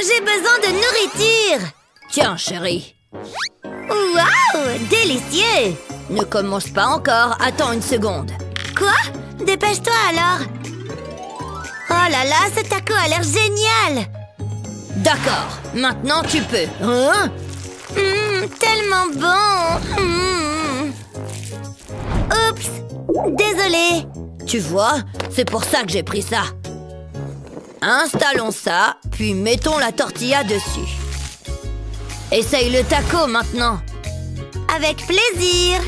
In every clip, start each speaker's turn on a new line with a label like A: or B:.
A: J'ai besoin de nourriture.
B: Tiens, chérie.
A: Waouh, délicieux.
B: Ne commence pas encore, attends une seconde.
A: Quoi? Dépêche-toi alors. Oh là là, ce taco a l'air génial.
B: D'accord, maintenant tu peux. Hein?
A: Tellement bon. Oups, désolée.
B: Tu vois, c'est pour ça que j'ai pris ça. Installons ça, puis mettons la tortilla dessus. Essaye le taco maintenant.
A: Avec plaisir.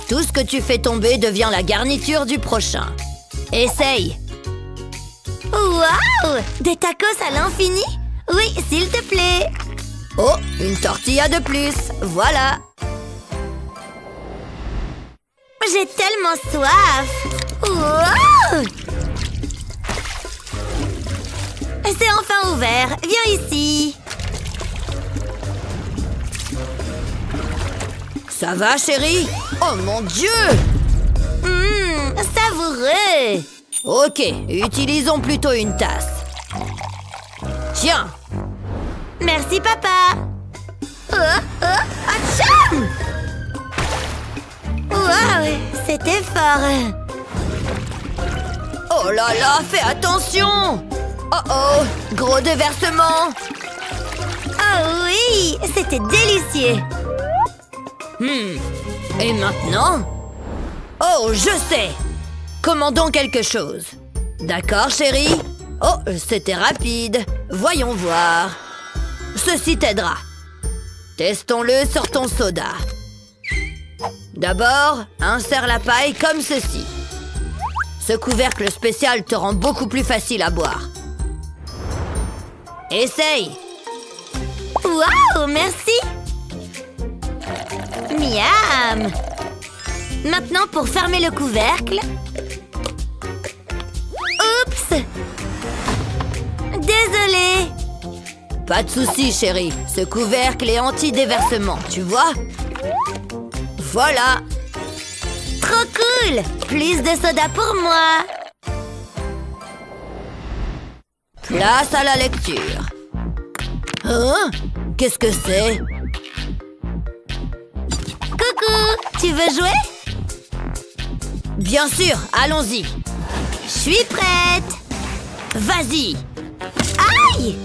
B: Tout ce que tu fais tomber devient la garniture du prochain. Essaye.
A: Waouh! Des tacos à l'infini? Oui, s'il te plaît.
B: Oh, une tortilla de plus. Voilà.
A: J'ai tellement soif. Wow! C'est enfin ouvert. Viens ici.
B: Ça va, chérie? Oh mon Dieu!
A: Savoureux.
B: Ok, utilisons plutôt une tasse. Tiens!
A: Merci, papa. Atcham! Wow, c'était fort.
B: Oh là là, fais attention! Oh oh, gros déversement!
A: Oh oui, c'était délicieux.
B: Et maintenant? Oh, je sais! Commandons quelque chose. D'accord, chérie? Oh, c'était rapide. Voyons voir. Ceci t'aidera. Testons-le sur ton soda. D'abord, insère la paille comme ceci. Ce couvercle spécial te rend beaucoup plus facile à boire. Essaye!
A: Waouh, merci. Miam. Maintenant, pour fermer le couvercle. Oups! Désolée.
B: Pas de souci, chérie. Ce couvercle est anti-déversement, tu vois? Voilà!
A: Trop cool! Plus de soda pour moi.
B: Place à la lecture. Hein? Qu'est-ce que c'est?
A: Coucou! Tu veux jouer?
B: Bien sûr, allons-y.
A: Je suis prête.
B: Vas-y!
A: Aïe!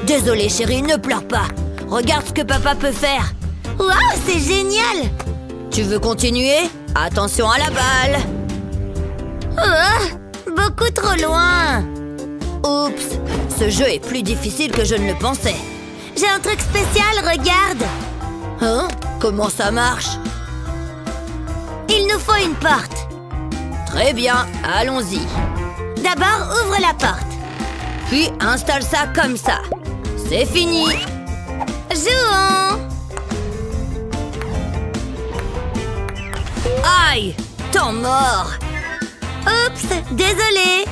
B: Désolée, chérie, ne pleure pas. Regarde ce que papa peut faire.
A: Waouh, c'est génial!
B: Tu veux continuer? Attention à la balle.
A: Beaucoup trop loin.
B: Oups, ce jeu est plus difficile que je ne le pensais.
A: J'ai un truc spécial, regarde.
B: Hein? Comment ça marche?
A: Il nous faut une porte.
B: Très bien, allons-y.
A: D'abord, ouvre la porte.
B: Puis installe ça comme ça. C'est fini.
A: Jouons.
B: Aïe! Temps mort!
A: Oups, désolée.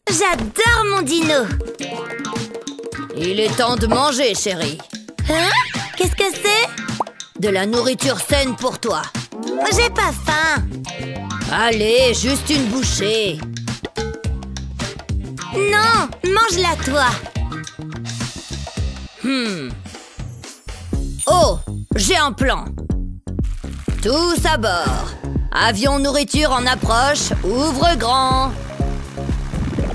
A: J'adore mon dino.
B: Il est temps de manger, chérie.
A: Hein? Qu'est-ce que c'est?
B: De la nourriture saine pour toi.
A: J'ai pas faim.
B: Allez, juste une bouchée.
A: Non, mange-la toi.
B: Oh, j'ai un plan. Tous à bord. Avion nourriture en approche, ouvre grand.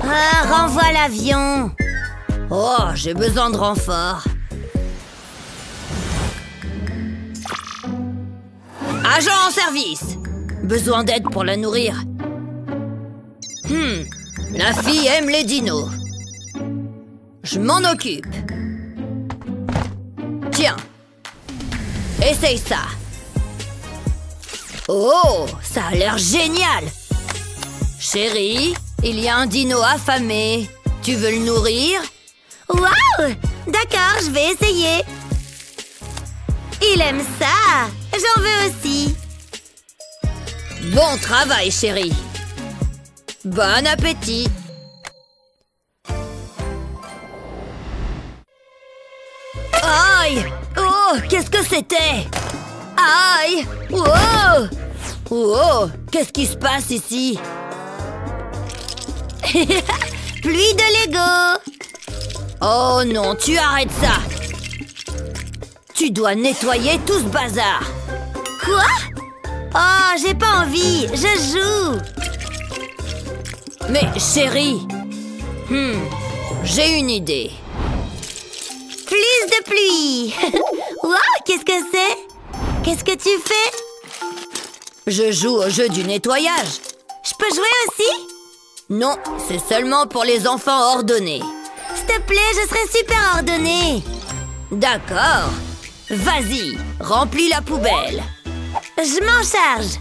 A: Renvoie l'avion.
B: Oh, j'ai besoin de renfort. Agent en service. Besoin d'aide pour la nourrir. La fille aime les dinos. Je m'en occupe. Tiens. Essaye ça. Oh, ça a l'air génial. Chérie, il y a un dino affamé. Tu veux le nourrir?
A: Waouh! D'accord, je vais essayer. Il aime ça. J'en veux aussi.
B: Bon travail, chérie. Bon appétit. Aïe! Oh, qu'est-ce que c'était? Aïe! Oh! Oh, qu'est-ce qui se passe ici?
A: Pluie de Lego.
B: Oh non, tu arrêtes ça. Tu dois nettoyer tout ce bazar.
A: Quoi? Oh, j'ai pas envie, je joue.
B: Mais chérie, j'ai une idée.
A: Plus de pluie. Wow, qu'est-ce que c'est? Qu'est-ce que tu fais?
B: Je joue au jeu du nettoyage.
A: Je peux jouer aussi?
B: Non, c'est seulement pour les enfants ordonnés.
A: S'il te plaît, je serai super ordonnée.
B: D'accord. Vas-y, remplis la poubelle.
A: Je m'en charge.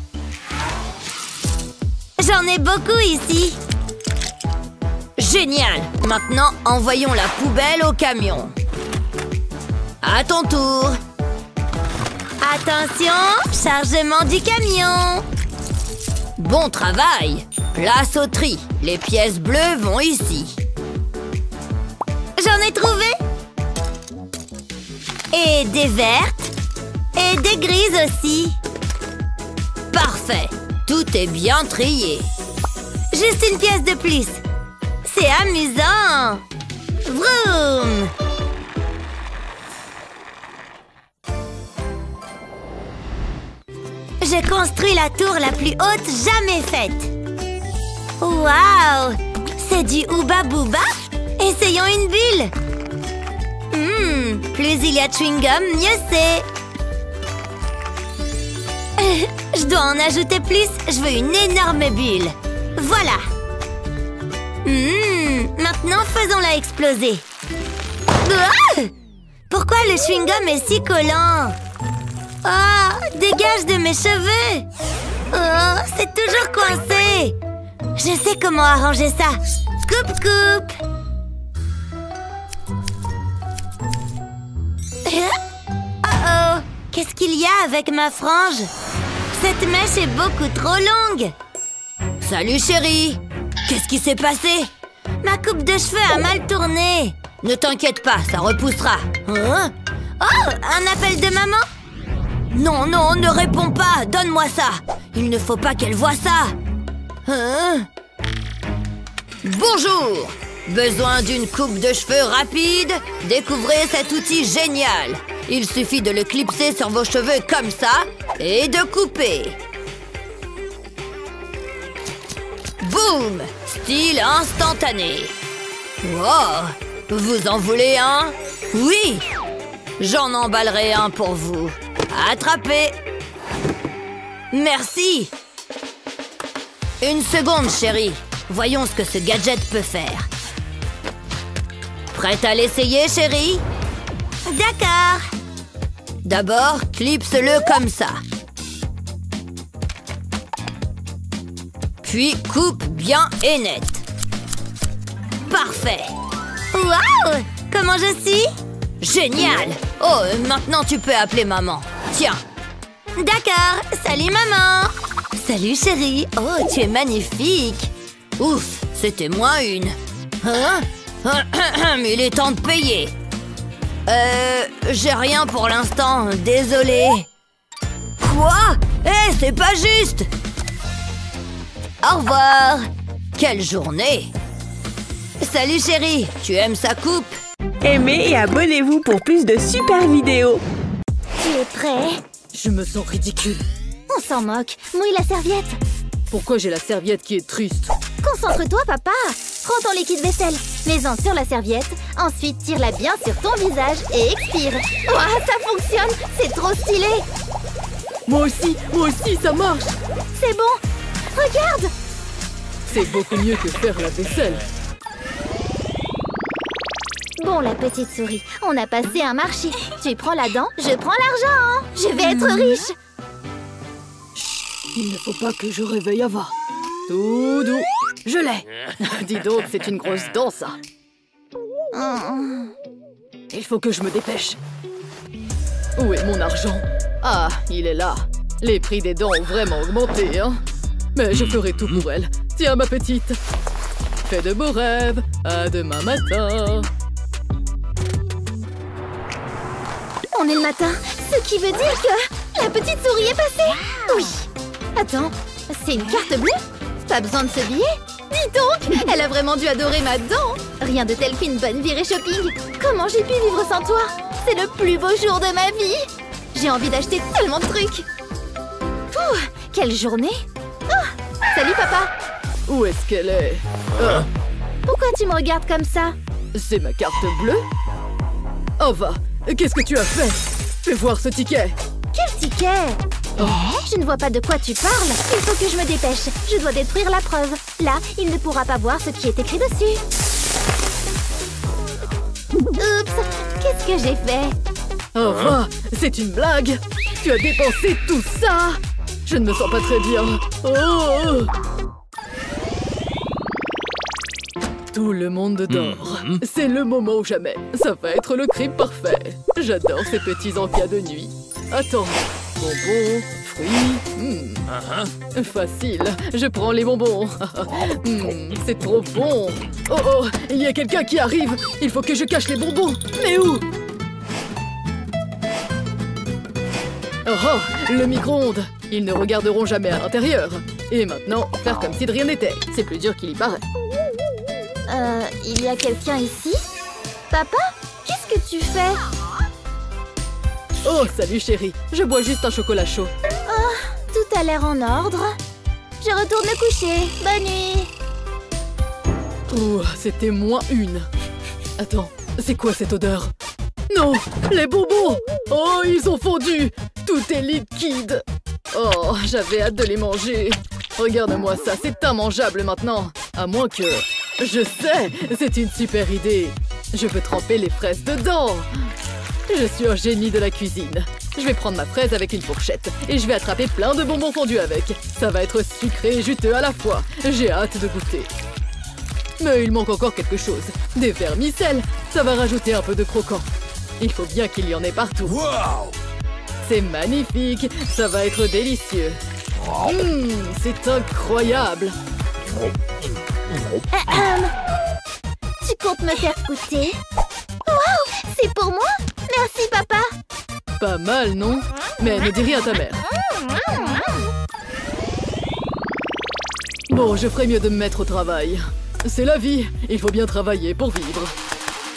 A: J'en ai beaucoup ici.
B: Génial. Maintenant, envoyons la poubelle au camion. À ton tour.
A: Attention, chargement du camion.
B: Bon travail. Place au tri. Les pièces bleues vont ici.
A: J'en ai trouvé. Et des vertes. Et des grises aussi.
B: Parfait. Tout est bien trié.
A: Juste une pièce de plus. C'est amusant. Vroom. J'ai construit la tour la plus haute jamais faite. Waouh! C'est du Ooba Booba? Essayons une bulle. Plus il y a de chewing-gum, mieux c'est. Je dois en ajouter plus. Je veux une énorme bulle. Voilà. Maintenant, faisons-la exploser. Ah! Pourquoi le chewing-gum est si collant? Oh, dégage de mes cheveux. Oh, c'est toujours coincé. Je sais comment arranger ça. Scoop, scoop. Oh, qu'est-ce qu'il y a avec ma frange? Cette mèche est beaucoup trop longue.
B: Salut chérie. Qu'est-ce qui s'est passé?
A: Ma coupe de cheveux a mal tourné.
B: Ne t'inquiète pas, ça repoussera. Hein?
A: Oh, un appel de maman?
B: Non, non, ne réponds pas. Donne-moi ça. Il ne faut pas qu'elle voie ça. Hein? Bonjour. Besoin d'une coupe de cheveux rapide? Découvrez cet outil génial. Il suffit de le clipser sur vos cheveux comme ça et de couper. Boum! Style instantané. Wow! Vous en voulez un? Oui! J'en emballerai un pour vous. Attrapez! Merci! Une seconde, chérie. Voyons ce que ce gadget peut faire. Prête à l'essayer, chérie?
A: D'accord.
B: D'abord, clipse-le comme ça. Puis coupe bien et net. Parfait.
A: Waouh! Comment je suis?
B: Génial! Oh, maintenant tu peux appeler maman. Tiens.
A: D'accord. Salut maman. Salut chérie. Oh, tu es magnifique.
B: Ouf, c'était moins une. Hein? Il est temps de payer. J'ai rien pour l'instant, désolé. Quoi? C'est pas juste! Au revoir. Quelle journée! Salut chérie, tu aimes sa coupe?
C: Aimez et abonnez-vous pour plus de super vidéos.
A: Tu es prêt?
D: Je me sens ridicule.
A: On s'en moque. Mouille la serviette.
D: Pourquoi j'ai la serviette qui est triste?
A: Concentre-toi, papa. Prends ton liquide vaisselle. Mets-en sur la serviette. Ensuite, tire-la bien sur ton visage et expire. Ouah, ça fonctionne. C'est trop stylé.
D: Moi aussi, ça marche.
A: C'est bon. Regarde.
D: C'est beaucoup mieux que faire la vaisselle.
A: Bon, la petite souris, on a passé un marché. Tu prends la dent, je prends l'argent. Je vais être riche.
D: Il ne faut pas que je réveille Ava. Tout doux. Je l'ai. Dis donc, c'est une grosse dent, ça. Il faut que je me dépêche. Où est mon argent? Ah, il est là. Les prix des dents ont vraiment augmenté, hein. Mais je ferai tout pour elle. Tiens, ma petite. Fais de beaux rêves. À demain matin.
A: On est le matin, ce qui veut dire que la petite souris est passée. Oui.
E: Attends, c'est une carte bleue? Pas besoin de ce billet? Dis donc, elle a vraiment dû adorer ma dent. Rien de tel qu'une bonne virée shopping. Comment j'ai pu vivre sans toi? C'est le plus beau jour de ma vie. J'ai envie d'acheter tellement de trucs. Ouh, quelle journée. Oh, salut papa.
D: Où est-ce qu'elle est?
E: Pourquoi tu me regardes comme ça?
D: C'est ma carte bleue? Ava, qu'est-ce que tu as fait? Fais voir ce ticket.
E: Quel ticket? Je ne vois pas de quoi tu parles. Il faut que je me dépêche. Je dois détruire la preuve. Là, il ne pourra pas voir ce qui est écrit dessus. Oups, qu'est-ce que j'ai fait?
D: Ava, c'est une blague. Tu as dépensé tout ça. Je ne me sens pas très bien. Oh! Tout le monde dort. C'est le moment ou jamais. Ça va être le crime parfait. J'adore ces petits encas de nuit. Attends. Bonbons, fruits. Facile. Je prends les bonbons. C'est trop bon. Oh oh, il y a quelqu'un qui arrive. Il faut que je cache les bonbons. Mais où? Oh oh, le micro-ondes. Ils ne regarderont jamais à l'intérieur. Et maintenant, faire comme si de rien n'était. C'est plus dur qu'il y paraît.
E: Il y a quelqu'un ici? Papa? Qu'est-ce que tu fais?
D: Oh, salut chérie. Je bois juste un chocolat chaud.
E: Tout a l'air en ordre. Je retourne me coucher. Bonne nuit.
D: Ouh, c'était -1. Attends, c'est quoi cette odeur? Non, les bonbons! Oh, ils ont fondu! Tout est liquide! Oh, j'avais hâte de les manger. Regarde-moi ça, c'est immangeable maintenant. À moins que... Je sais, c'est une super idée. Je peux tremper les fraises dedans. Je suis un génie de la cuisine. Je vais prendre ma fraise avec une fourchette et je vais attraper plein de bonbons fondus avec. Ça va être sucré et juteux à la fois. J'ai hâte de goûter. Mais il manque encore quelque chose. Des vermicelles. Ça va rajouter un peu de croquant. Il faut bien qu'il y en ait partout.
F: Wow!
D: C'est magnifique. Ça va être délicieux. C'est incroyable.
E: Tu comptes me faire goûter? Waouh, c'est pour moi? Merci, papa.
D: Pas mal, non? Mais ne dis rien à ta mère. Bon, je ferais mieux de me mettre au travail. C'est la vie. Il faut bien travailler pour vivre.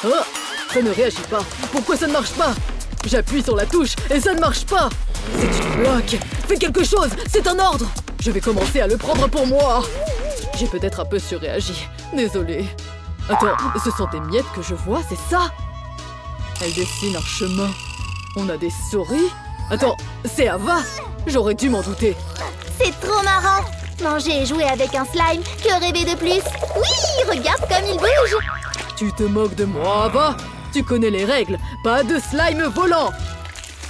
D: Oh, ça ne réagit pas. Pourquoi ça ne marche pas? J'appuie sur la touche et ça ne marche pas. C'est une bloque. Fais quelque chose. C'est un ordre. Je vais commencer à le prendre pour moi. J'ai peut-être un peu surréagi. Désolée. Attends, ce sont des miettes que je vois, c'est ça? Elle dessine un chemin. On a des souris? Attends, c'est Ava? J'aurais dû m'en douter.
E: C'est trop marrant. Manger et jouer avec un slime, que rêver de plus? Oui, regarde comme il bouge.
D: Tu te moques de moi, Ava? Tu connais les règles. Pas de slime volant.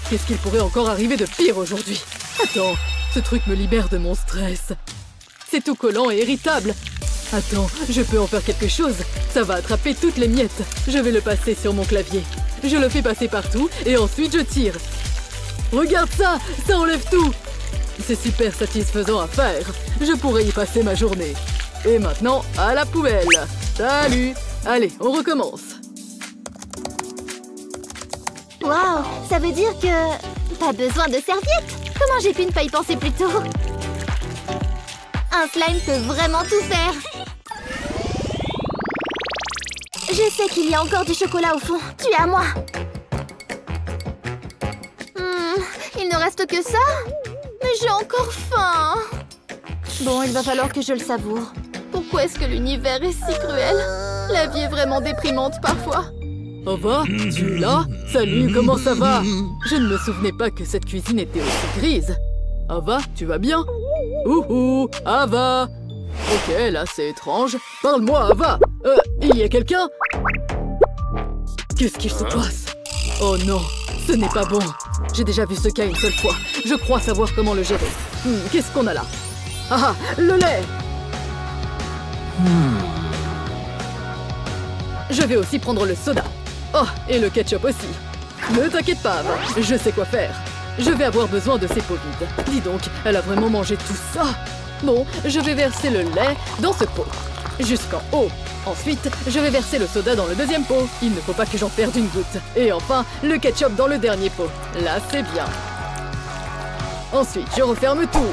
D: Qu'est-ce qu'il pourrait encore arriver de pire aujourd'hui? Attends, ce truc me libère de mon stress. C'est tout collant et irritable. Attends, je peux en faire quelque chose. Ça va attraper toutes les miettes. Je vais le passer sur mon clavier. Je le fais passer partout et ensuite je tire. Regarde ça, ça enlève tout. C'est super satisfaisant à faire. Je pourrais y passer ma journée. Et maintenant, à la poubelle. Salut. Allez, on recommence.
E: Waouh, ça veut dire que... pas besoin de serviette. Comment j'ai pu ne pas y penser plus tôt? Un slime peut vraiment tout faire. Je sais qu'il y a encore du chocolat au fond. Tu es à moi. Il ne reste que ça? Mais j'ai encore faim. Bon, il va falloir que je le savoure. Pourquoi est-ce que l'univers est si cruel? La vie est vraiment déprimante parfois.
D: Ava, tu es là? Salut, comment ça va? Je ne me souvenais pas que cette cuisine était aussi grise. Ava, tu vas bien? Ouhou, Ava! Ok, là c'est étrange. Parle-moi, Ava! Il y a quelqu'un? Qu'est-ce qu'il se passe? Oh non, ce n'est pas bon. J'ai déjà vu ce cas une seule fois. Je crois savoir comment le gérer. Qu'est-ce qu'on a là? Ah, le lait! Je vais aussi prendre le soda. Oh, et le ketchup aussi. Ne t'inquiète pas, Ava, je sais quoi faire. Je vais avoir besoin de ces pots vides. Dis donc, elle a vraiment mangé tout ça? Bon, je vais verser le lait dans ce pot. Jusqu'en haut. Ensuite, je vais verser le soda dans le deuxième pot. Il ne faut pas que j'en perde une goutte. Et enfin, le ketchup dans le dernier pot. Là, c'est bien. Ensuite, je referme tout.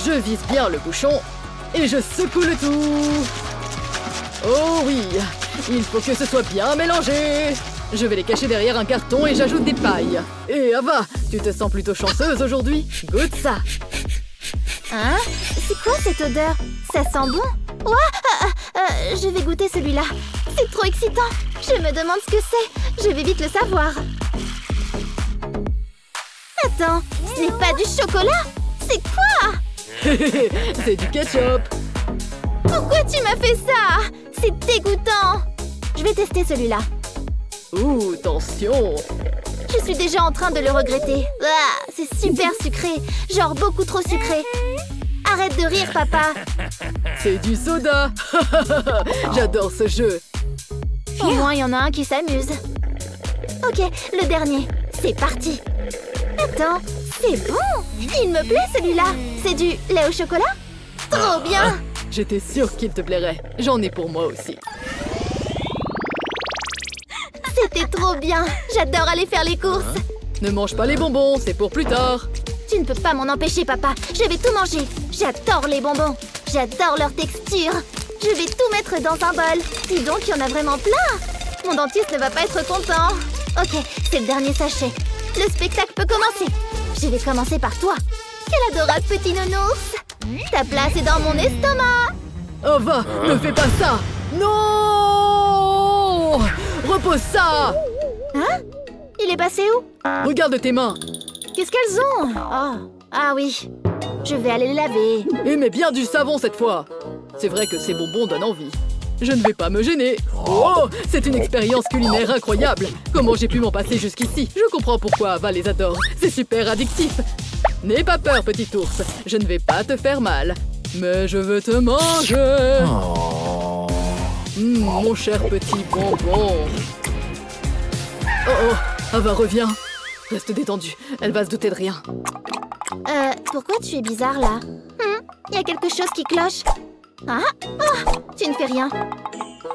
D: Je vise bien le bouchon et je secoue le tout. Oh oui, il faut que ce soit bien mélangé. Je vais les cacher derrière un carton et j'ajoute des pailles. Et Ava, tu te sens plutôt chanceuse aujourd'hui? Goûte ça.
E: Hein? C'est quoi cette odeur? Ça sent bon? Ouah, je vais goûter celui-là. C'est trop excitant. Je me demande ce que c'est. Je vais vite le savoir. Attends, ce n'est pas du chocolat. C'est quoi?
D: C'est du ketchup.
E: Pourquoi tu m'as fait ça? C'est dégoûtant. Je vais tester celui-là.
D: Ouh, attention.
E: Je suis déjà en train de le regretter. Ah, c'est super sucré. Genre beaucoup trop sucré. Arrête de rire, papa.
D: C'est du soda. J'adore ce jeu.
E: Au moins, il y en a un qui s'amuse. Ok, le dernier. C'est parti. Attends, c'est bon. Il me plaît celui-là. C'est du lait au chocolat? Trop bien.
D: J'étais sûre qu'il te plairait. J'en ai pour moi aussi.
E: C'était trop bien. J'adore aller faire les courses.
D: Ne mange pas les bonbons, c'est pour plus tard.
E: Tu ne peux pas m'en empêcher, papa. Je vais tout manger. J'adore les bonbons. J'adore leur texture. Je vais tout mettre dans un bol. Dis donc, il y en a vraiment plein. Mon dentiste ne va pas être content. Ok, c'est le dernier sachet. Le spectacle peut commencer. Je vais commencer par toi. Quel adorable petit nounours. Ta place est dans mon estomac.
D: Ava, ne fais pas ça. Non! Repose ça.
E: Hein? Il est passé où?
D: Regarde tes mains.
E: Qu'est-ce qu'elles ont? Oh, ah oui. Je vais aller les laver.
D: Et mets bien du savon cette fois. C'est vrai que ces bonbons donnent envie. Je ne vais pas me gêner. Oh, c'est une expérience culinaire incroyable. Comment j'ai pu m'en passer jusqu'ici? Je comprends pourquoi Ava les adore. C'est super addictif. N'aie pas peur, petit ours. Je ne vais pas te faire mal. Mais je veux te manger. Mon cher petit bonbon. Oh oh, Ava revient. Reste détendue, elle va se douter de rien.
E: Pourquoi tu es bizarre là? Il y a quelque chose qui cloche. Ah? Oh, tu ne fais rien.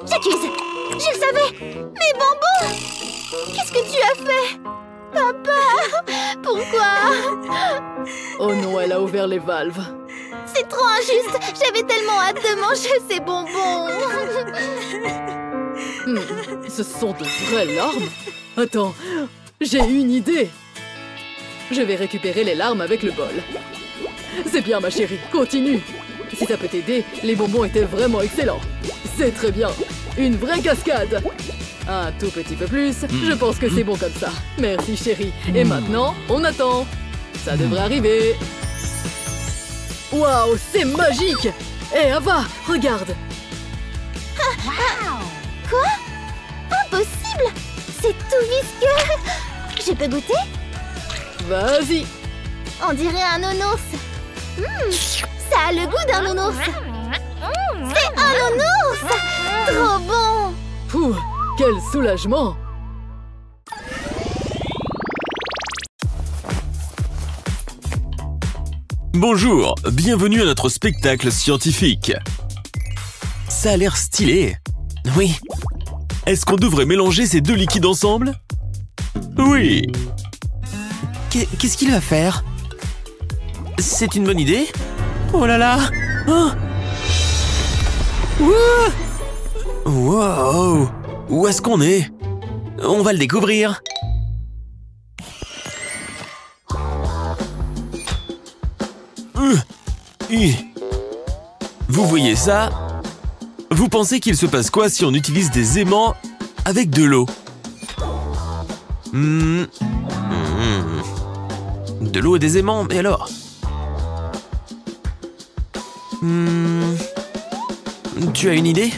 E: J'accuse. Je le savais. Mes bonbons. Qu'est-ce que tu as fait? Papa. Pourquoi?
D: Oh non, elle a ouvert les valves.
E: C'est trop injuste. J'avais tellement hâte de manger ces bonbons.
D: Ce sont de vraies larmes. Attends, j'ai une idée. Je vais récupérer les larmes avec le bol. C'est bien, ma chérie, continue. Si ça peut t'aider, les bonbons étaient vraiment excellents. C'est très bien. Une vraie cascade. Un tout petit peu plus, je pense que c'est bon comme ça. Merci, chérie. Et maintenant, on attend. Ça devrait arriver. Waouh, c'est magique. Hé, Ava, regarde.
E: Quoi? Impossible. C'est tout visqueux. Je peux goûter?
D: Vas-y.
E: On dirait un nounours. Ça a le goût d'un nounours. C'est un nounours. Trop bon.
D: Pouh, quel soulagement.
F: Bonjour, bienvenue à notre spectacle scientifique. Ça a l'air stylé. Oui. Est-ce qu'on devrait mélanger ces deux liquides ensemble? Oui. Qu'est-ce qu'il va faire? C'est une bonne idée? Oh là là! Oh. Wow! Où est-ce qu'on est? On va le découvrir. Vous voyez ça? Vous pensez qu'il se passe quoi si on utilise des aimants avec de l'eau? De l'eau et des aimants, mais alors? Tu as une idée?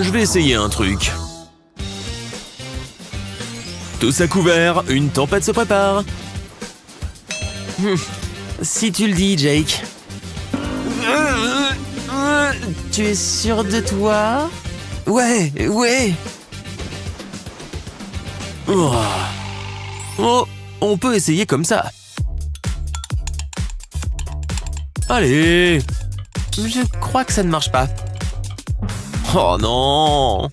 F: Je vais essayer un truc. Tous à couvert, une tempête se prépare. Si tu le dis, Jake. Tu es sûr de toi? Ouais. Oh, on peut essayer comme ça. Allez. Je crois que ça ne marche pas. Oh non.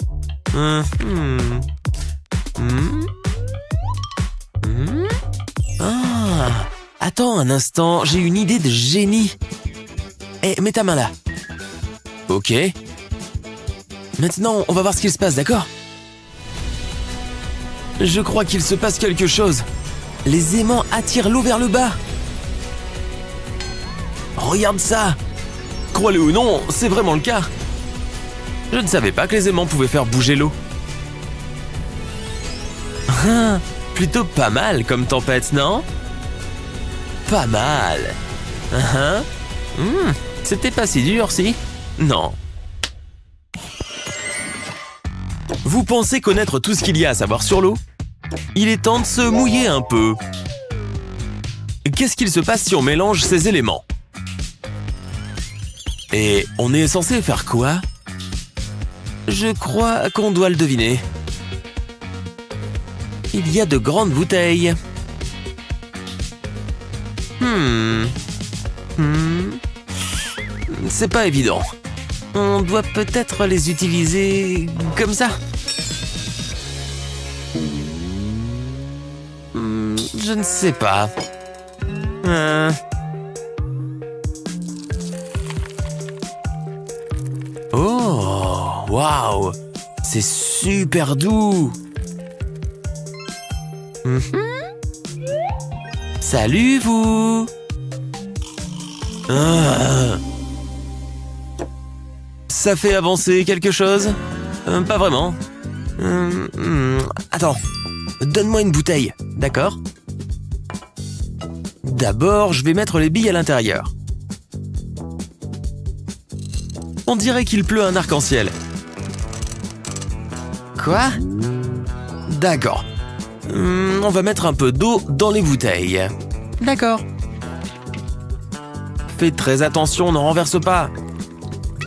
F: Attends un instant, j'ai une idée de génie. Eh, mets ta main là. Ok. Maintenant, on va voir ce qu'il se passe, d'accord? Je crois qu'il se passe quelque chose. Les aimants attirent l'eau vers le bas. Regarde ça. Crois-le ou non, c'est vraiment le cas. Je ne savais pas que les aimants pouvaient faire bouger l'eau. Ah, plutôt pas mal comme tempête, non? Pas mal. C'était pas si dur, si? Non. Vous pensez connaître tout ce qu'il y a à savoir sur l'eau? Il est temps de se mouiller un peu. Qu'est-ce qu'il se passe si on mélange ces éléments? Et on est censé faire quoi? Je crois qu'on doit le deviner. Il y a de grandes bouteilles. C'est pas évident. On doit peut-être les utiliser comme ça. Je ne sais pas. Oh, waouh! C'est super doux! Salut, vous! Ça fait avancer quelque chose? Pas vraiment. Attends, donne-moi une bouteille, d'accord? D'abord, je vais mettre les billes à l'intérieur. On dirait qu'il pleut un arc-en-ciel. Quoi? D'accord. On va mettre un peu d'eau dans les bouteilles. D'accord. Faites très attention, ne renverse pas.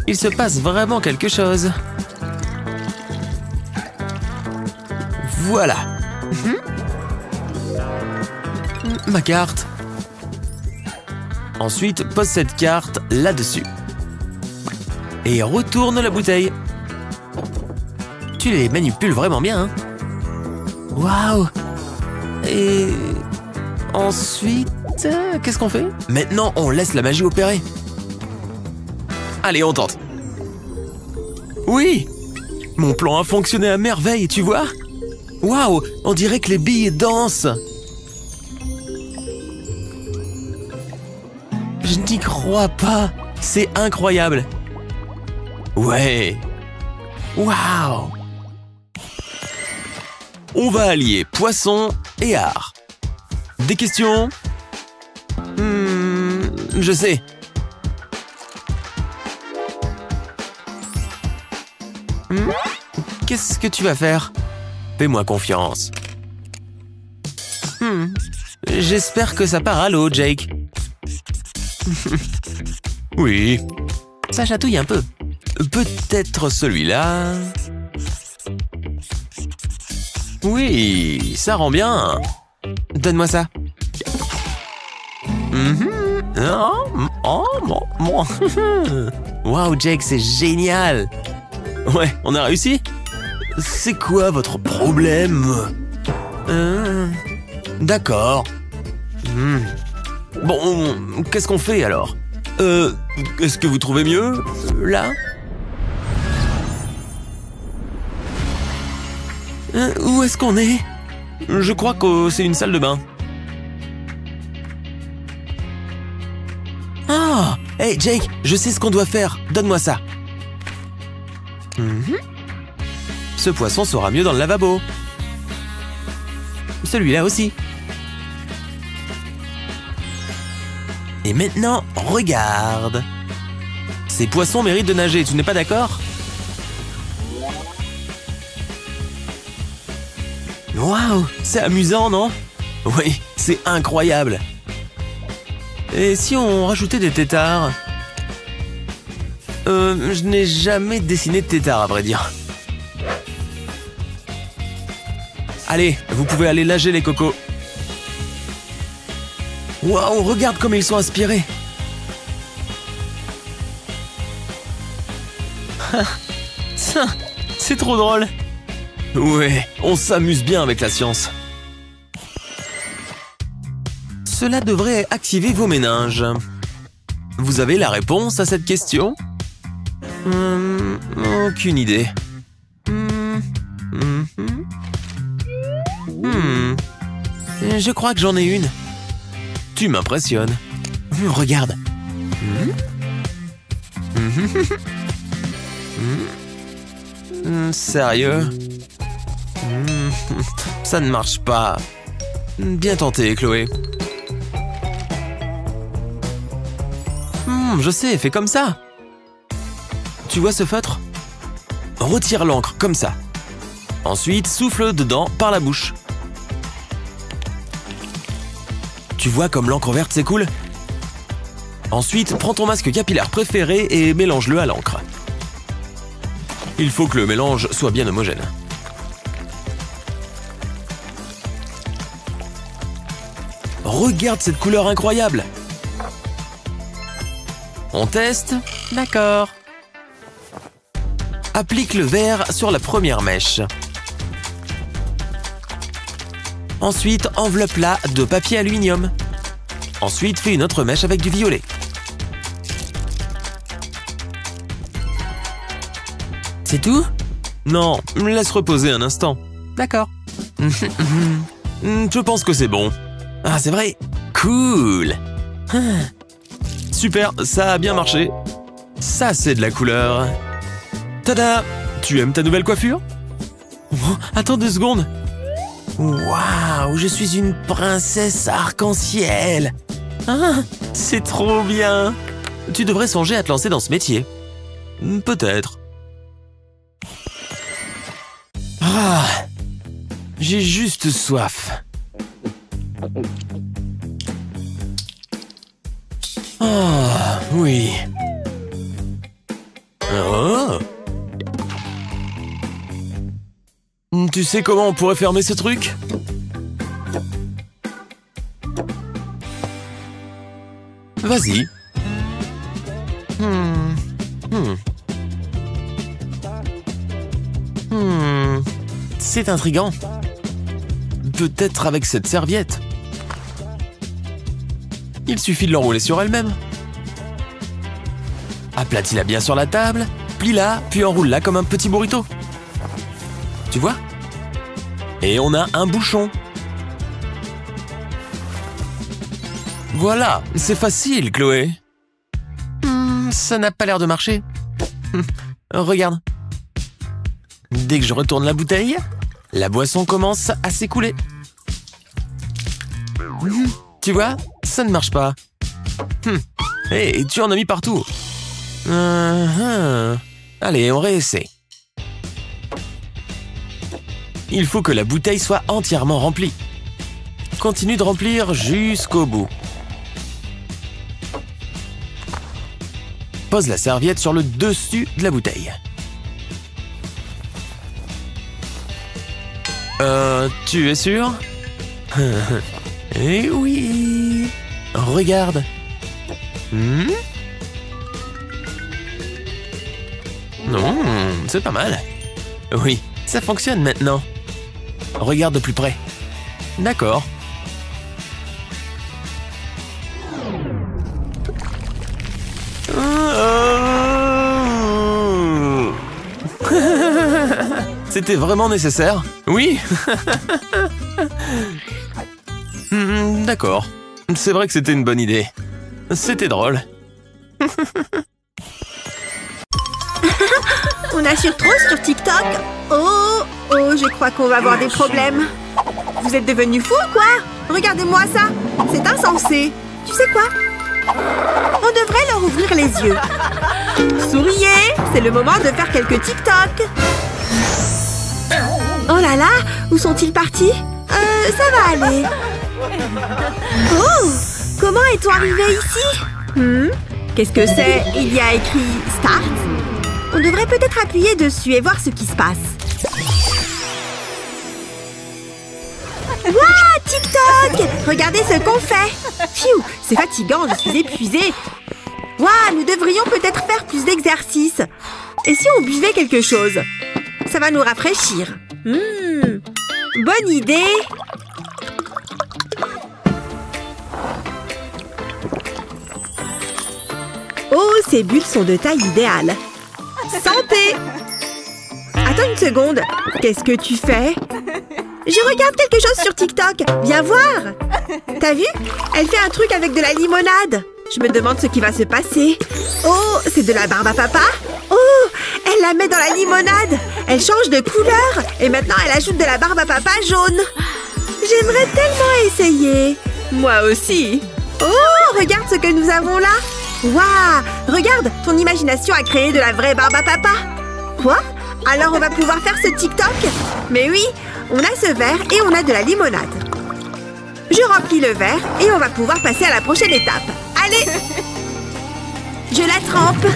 F: Il se passe vraiment quelque chose. Voilà. Ma carte. Ensuite, pose cette carte là-dessus. Et retourne la bouteille. Tu les manipules vraiment bien, hein? Waouh! Et ensuite, qu'est-ce qu'on fait? Maintenant, on laisse la magie opérer. Allez, on tente. Oui! Mon plan a fonctionné à merveille, tu vois? Waouh! On dirait que les billes dansent. Je n'y crois pas. C'est incroyable. Ouais. Waouh! On va allier poisson et art. Des questions? Je sais. Qu'est-ce que tu vas faire? Fais-moi confiance. J'espère que ça part à l'eau, Jake. Oui. Ça chatouille un peu. Peut-être celui-là. Oui, ça rend bien. Donne-moi ça. Waouh, Jake, c'est génial. Ouais, on a réussi. C'est quoi votre problème? D'accord. Bon, qu'est-ce qu'on fait alors? Est-ce que vous trouvez mieux, là? Où est-ce qu'on est? Je crois que c'est une salle de bain. Ah! Hey, Jake, je sais ce qu'on doit faire. Donne-moi ça. Ce poisson sera mieux dans le lavabo. Celui-là aussi. Et maintenant, regarde. Ces poissons méritent de nager, tu n'es pas d'accord? Waouh, c'est amusant, non? Oui, c'est incroyable. Et si on rajoutait des têtards? Je n'ai jamais dessiné de têtards, à vrai dire. Allez, vous pouvez aller nager, les cocos. Waouh, regarde comme ils sont inspirés. C'est trop drôle. Ouais, on s'amuse bien avec la science. Cela devrait activer vos méninges. Vous avez la réponse à cette question? Aucune idée. Je crois que j'en ai une. Tu m'impressionnes. Regarde. Sérieux? Ça ne marche pas. Bien tenté, Chloé. Je sais, fais comme ça. Tu vois ce feutre? Retire l'encre, comme ça. Ensuite, souffle dedans par la bouche. Tu vois comme l'encre verte s'écoule? Ensuite, prends ton masque capillaire préféré et mélange-le à l'encre. Il faut que le mélange soit bien homogène. Regarde cette couleur incroyable! On teste? D'accord. Applique le vert sur la première mèche. Ensuite, enveloppe-la de papier aluminium. Ensuite, fais une autre mèche avec du violet. C'est tout? Non, laisse reposer un instant. D'accord. Je pense que c'est bon. Ah, c'est vrai? Cool! Super, ça a bien marché. Ça, c'est de la couleur. Tada! Tu aimes ta nouvelle coiffure? Oh, attends 2 secondes. Waouh, je suis une princesse arc-en-ciel. Ah, c'est trop bien. Tu devrais songer à te lancer dans ce métier. Peut-être. Ah, j'ai juste soif. Oh, oui. Oh. Tu sais comment on pourrait fermer ce truc? Vas-y. C'est intriguant. Peut-être avec cette serviette. Il suffit de l'enrouler sur elle-même. Aplatis-la bien sur la table, plie-la, puis enroule-la comme un petit burrito. Tu vois? Et on a un bouchon. Voilà, c'est facile, Chloé. Ça n'a pas l'air de marcher. Regarde. Dès que je retourne la bouteille, la boisson commence à s'écouler. Tu vois? Ça ne marche pas. Hey, tu en as mis partout. Allez, on réessaie. Il faut que la bouteille soit entièrement remplie. Continue de remplir jusqu'au bout. Pose la serviette sur le dessus de la bouteille. Tu es sûr? Eh oui! Regarde! Non, c'est pas mal. Oui, ça fonctionne maintenant. Regarde de plus près. D'accord. C'était vraiment nécessaire? Oui. D'accord. C'est vrai que c'était une bonne idée. C'était drôle.
C: On assure trop sur TikTok. Oh, je crois qu'on va avoir des problèmes. Vous êtes devenus fous ou quoi? Regardez-moi ça. C'est insensé. Tu sais quoi? On devrait leur ouvrir les yeux. Souriez, c'est le moment de faire quelques TikTok. Oh là là, où sont-ils partis? Ça va aller. Oh, comment est-on arrivé ici? Qu'est-ce que c'est? Il y a écrit « Start ». On devrait peut-être appuyer dessus et voir ce qui se passe. Waouh, TikTok! Regardez ce qu'on fait. Pfiou, c'est fatigant, je suis épuisée. Waouh, nous devrions peut-être faire plus d'exercices. Et si on buvait quelque chose? Ça va nous rafraîchir. Bonne idée. ces bulles sont de taille idéale. Santé! Attends une seconde. Qu'est-ce que tu fais? Je regarde quelque chose sur TikTok. Viens voir. T'as vu? Elle fait un truc avec de la limonade. Je me demande ce qui va se passer. Oh, c'est de la barbe à papa? Oh, elle la met dans la limonade. Elle change de couleur. Et maintenant, elle ajoute de la barbe à papa jaune. J'aimerais tellement essayer. Moi aussi. Oh, regarde ce que nous avons là. Waouh! Regarde, ton imagination a créé de la vraie barbe à papa. Quoi? Alors on va pouvoir faire ce TikTok? Mais oui, on a ce verre et on a de la limonade. Je remplis le verre et on va pouvoir passer à la prochaine étape. Allez! Je la trempe.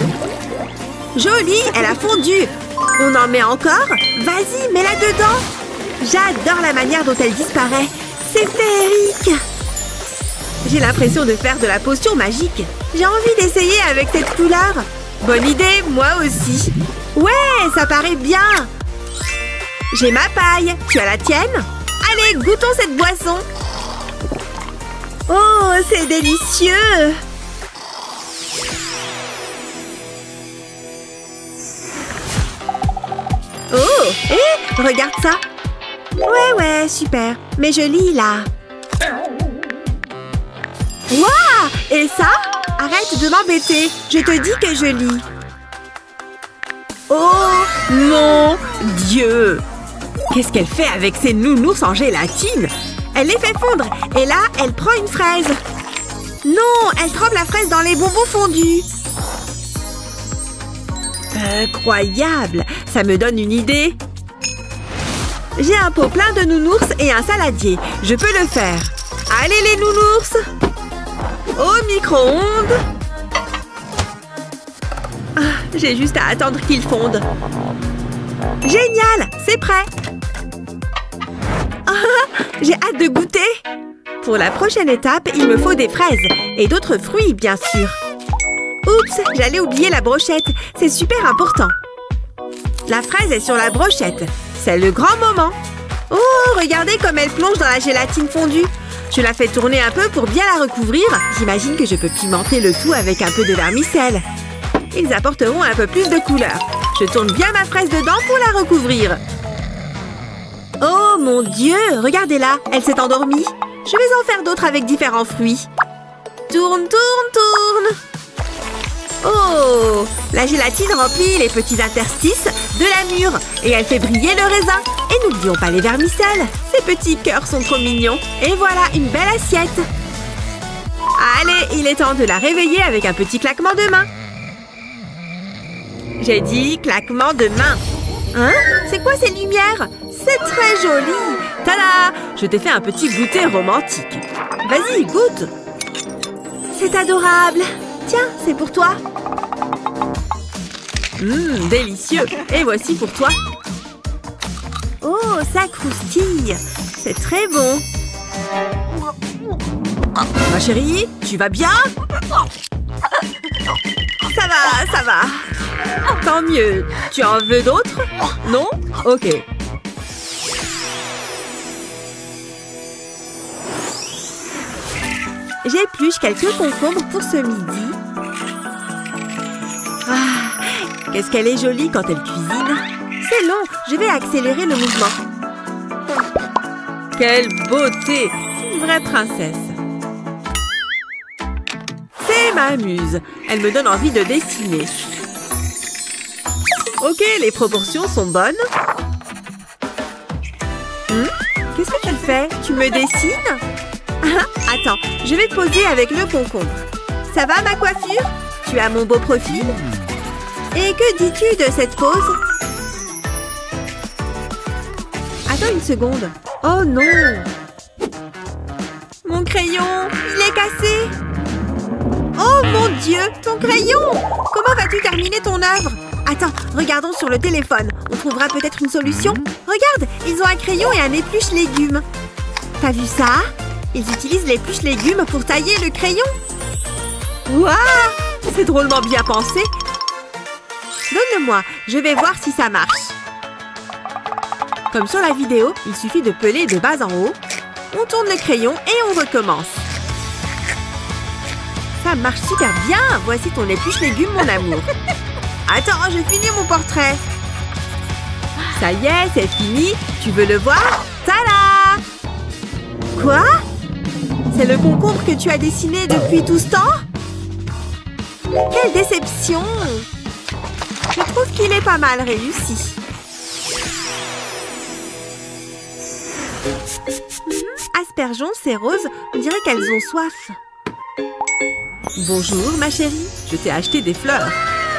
C: Jolie, elle a fondu. On en met encore? Vas-y, mets-la dedans. J'adore la manière dont elle disparaît. C'est féerique. J'ai l'impression de faire de la potion magique. J'ai envie d'essayer avec cette couleur. Bonne idée, moi aussi. Ouais, ça paraît bien. J'ai ma paille. Tu as la tienne? Allez, goûtons cette boisson. Oh, c'est délicieux. Oh, hé, regarde ça. Ouais, super. Mais je lis là. Waouh! Et ça? Arrête de m'embêter. Je te dis que je lis. Oh mon Dieu! Qu'est-ce qu'elle fait avec ces nounours en gélatine? Elle les fait fondre. Et là, elle prend une fraise. Non, elle trempe la fraise dans les bonbons fondus. Incroyable! Ça me donne une idée. J'ai un pot plein de nounours et un saladier. Je peux le faire. Allez les nounours! Au micro-ondes. Ah, j'ai juste à attendre qu'ils fondent. Génial! C'est prêt! Ah, j'ai hâte de goûter! Pour la prochaine étape, il me faut des fraises. Et d'autres fruits, bien sûr. Oups, j'allais oublier la brochette. C'est super important. La fraise est sur la brochette. C'est le grand moment. Oh, regardez comme elle plonge dans la gélatine fondue. Je la fais tourner un peu pour bien la recouvrir. J'imagine que je peux pimenter le tout avec un peu de vermicelle. Ils apporteront un peu plus de couleur. Je tourne bien ma fraise dedans pour la recouvrir. Oh mon Dieu! Regardez-la, elle s'est endormie. Je vais en faire d'autres avec différents fruits. Tourne, tourne, tourne! Oh! La gélatine remplit les petits interstices de la mûre et elle fait briller le raisin. Et n'oublions pas les vermicelles. Ces petits cœurs sont trop mignons. Et voilà, une belle assiette. Allez, il est temps de la réveiller avec un petit claquement de main. J'ai dit claquement de main. Hein? C'est quoi ces lumières? C'est très joli. Tada! Je t'ai fait un petit goûter romantique. Vas-y, goûte. C'est adorable. Tiens, c'est pour toi. Délicieux. Et voici pour toi. Oh, ça croustille. C'est très bon. Ma chérie, tu vas bien? Ça va, ça va. Tant mieux. Tu en veux d'autres? Non? Ok. J'épluche quelques concombres pour ce midi. Ah, qu'est-ce qu'elle est jolie quand elle cuisine. C'est long, je vais accélérer le mouvement. Quelle beauté! Une vraie princesse. C'est ma muse. Elle me donne envie de dessiner. Ok, les proportions sont bonnes. Qu'est-ce que tu fais? Tu me dessines? Attends, je vais poser avec le concombre. Ça va ma coiffure? Tu as mon beau profil? Et que dis-tu de cette pose? Attends une seconde. Oh non! Mon crayon, il est cassé! Oh mon Dieu, ton crayon! Comment vas-tu terminer ton œuvre? Attends, regardons sur le téléphone. On trouvera peut-être une solution. Regarde, ils ont un crayon et un épluche légumes. T'as vu ça? Ils utilisent l'épluche légumes pour tailler le crayon. Waouh! C'est drôlement bien pensé. Donne-le-moi, je vais voir si ça marche. Comme sur la vidéo, il suffit de peler de bas en haut. On tourne le crayon et on recommence. Ça marche super bien. Voici ton épluche légumes, mon amour. Attends, je finis mon portrait. Ça y est, c'est fini. Tu veux le voir? Tada! Quoi? C'est le concombre que tu as dessiné depuis tout ce temps? Quelle déception! Je trouve qu'il est pas mal réussi. Aspergeons, ces roses, on dirait qu'elles ont soif. Bonjour, ma chérie. Je t'ai acheté des fleurs.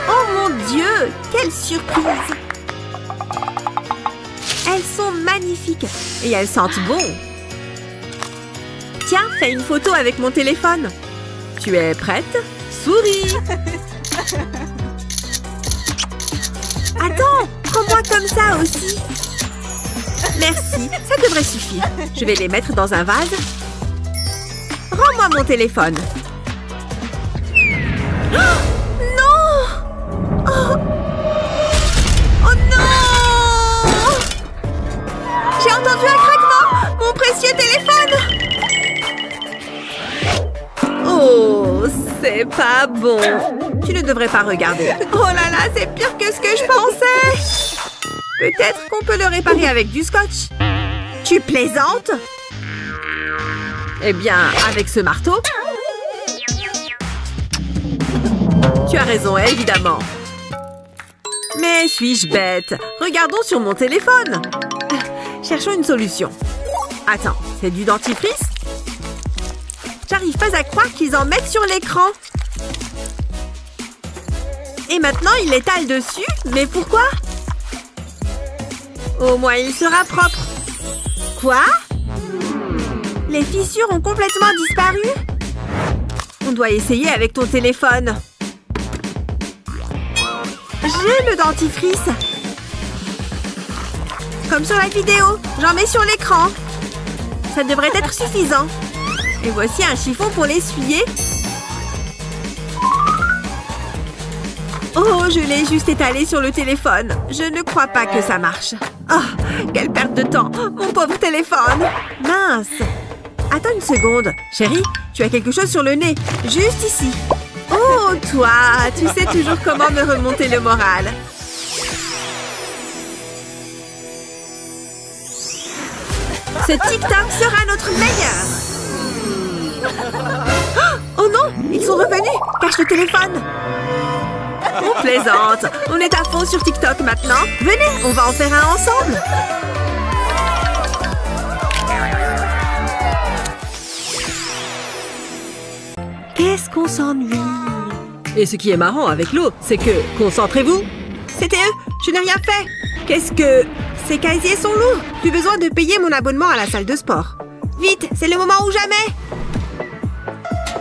C: Oh mon Dieu! Quelle surprise! Elles sont magnifiques et elles sentent bon. Tiens, fais une photo avec mon téléphone. Tu es prête? Souris! Attends, prends-moi comme ça aussi. Merci, ça devrait suffire. Je vais les mettre dans un vase. Rends-moi mon téléphone. Oh, non! Oh, oh non! J'ai entendu un craquement! Mon précieux téléphone! Oh, c'est pas bon. Tu ne devrais pas regarder. Oh là là, c'est pire que ce que je pensais. Peut-être qu'on peut le réparer avec du scotch. Tu plaisantes? Eh bien, avec ce marteau. Tu as raison, évidemment. Mais suis-je bête? Regardons sur mon téléphone. Cherchons une solution. Attends, c'est du dentifrice? J'arrive pas à croire qu'ils en mettent sur l'écran. Et maintenant, il l'étale dessus? Mais pourquoi? Au moins, il sera propre. Quoi? Les fissures ont complètement disparu? On doit essayer avec ton téléphone. J'ai le dentifrice. Comme sur la vidéo, j'en mets sur l'écran. Ça devrait être suffisant. Et voici un chiffon pour l'essuyer. Oh, je l'ai juste étalé sur le téléphone. Je ne crois pas que ça marche. Oh, quelle perte de temps. Mon pauvre téléphone. Mince. Attends une seconde. Chérie, tu as quelque chose sur le nez. Juste ici. Oh, toi, tu sais toujours comment me remonter le moral. Ce TikTok sera notre meilleur. Oh non, ils sont revenus. Cache le téléphone. On plaisante. On est à fond sur TikTok maintenant. Venez, on va en faire un ensemble. Qu'est-ce qu'on s'ennuie. Et ce qui est marrant avec l'eau, c'est que... Concentrez-vous. C'était eux. Je n'ai rien fait. Qu'est-ce que... Ces casiers sont lourds. Plus besoin de payer mon abonnement à la salle de sport. Vite, c'est le moment ou jamais.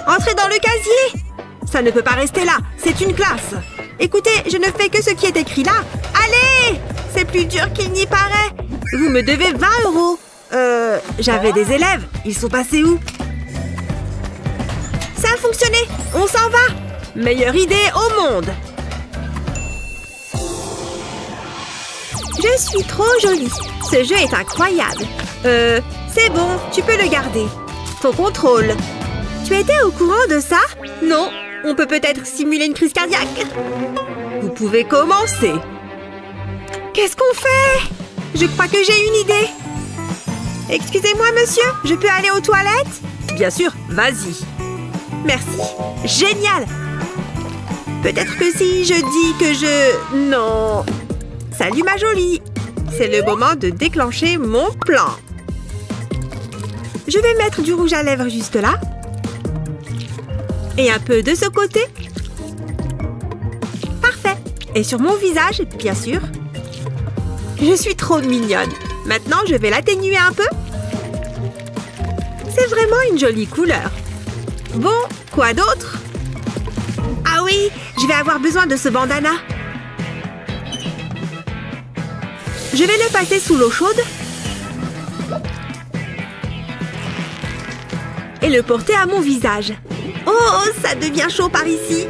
C: Entrez dans le casier. Ça ne peut pas rester là. C'est une classe. Écoutez, je ne fais que ce qui est écrit là. Allez! C'est plus dur qu'il n'y paraît. Vous me devez 20 €. J'avais des élèves. Ils sont passés où? Ça a fonctionné. On s'en va. Meilleure idée au monde. Je suis trop jolie. Ce jeu est incroyable. C'est bon, tu peux le garder. Ton contrôle. Tu étais au courant de ça? Non. On peut peut-être simuler une crise cardiaque. Vous pouvez commencer. Qu'est-ce qu'on fait? Je crois que j'ai une idée. Excusez-moi, monsieur. Je peux aller aux toilettes? Bien sûr, vas-y. Merci. Génial. Peut-être que si je dis que je... Non. Salut, ma jolie. C'est le moment de déclencher mon plan. Je vais mettre du rouge à lèvres juste là. Et un peu de ce côté. Parfait. Et sur mon visage, bien sûr. Je suis trop mignonne. Maintenant, je vais l'atténuer un peu. C'est vraiment une jolie couleur. Bon, quoi d'autre? Ah oui, je vais avoir besoin de ce bandana. Je vais le passer sous l'eau chaude. Et le porter à mon visage. Oh, ça devient chaud par ici.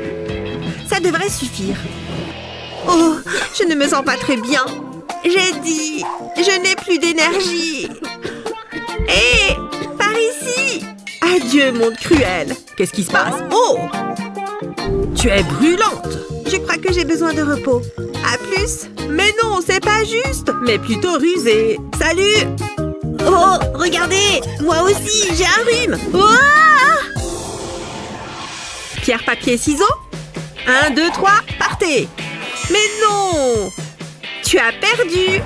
C: Ça devrait suffire. Oh, je ne me sens pas très bien. J'ai dit, je n'ai plus d'énergie. Hé, par ici. Dieu, monde cruel! Qu'est-ce qui se passe? Oh! Tu es brûlante! Je crois que j'ai besoin de repos. À plus! Mais non, c'est pas juste! Mais plutôt rusé! Salut! Oh, regardez! Moi aussi, j'ai un rhume! Oh! Pierre, papier, ciseaux? 1, 2, 3, partez! Mais non! Tu as perdu!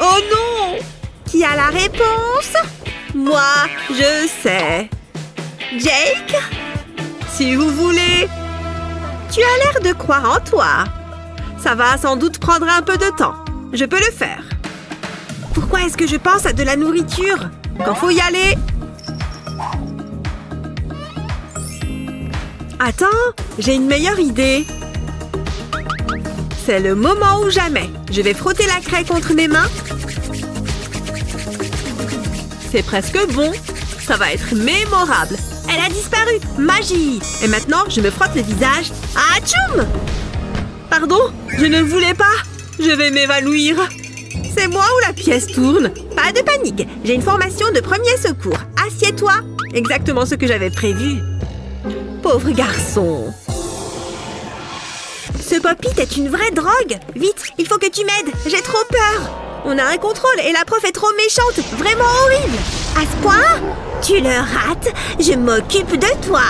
C: Oh non! Qui a la réponse? Moi, je sais. Jake? Si vous voulez. Tu as l'air de croire en toi. Ça va sans doute prendre un peu de temps. Je peux le faire. Pourquoi est-ce que je pense à de la nourriture quand faut y aller? Attends, j'ai une meilleure idée. C'est le moment ou jamais. Je vais frotter la craie contre mes mains. C'est presque bon. Ça va être mémorable. Elle a disparu. Magie. Et maintenant, je me frotte le visage. Atchoum! Pardon, je ne voulais pas. Je vais m'évanouir. C'est moi ou la pièce tourne? Pas de panique. J'ai une formation de premier secours. Assieds-toi. Exactement ce que j'avais prévu. Pauvre garçon. Ce pop-it est une vraie drogue. Vite, il faut que tu m'aides. J'ai trop peur. On a un contrôle et la prof est trop méchante. Vraiment horrible. À ce point? Tu le rates. Je m'occupe de toi.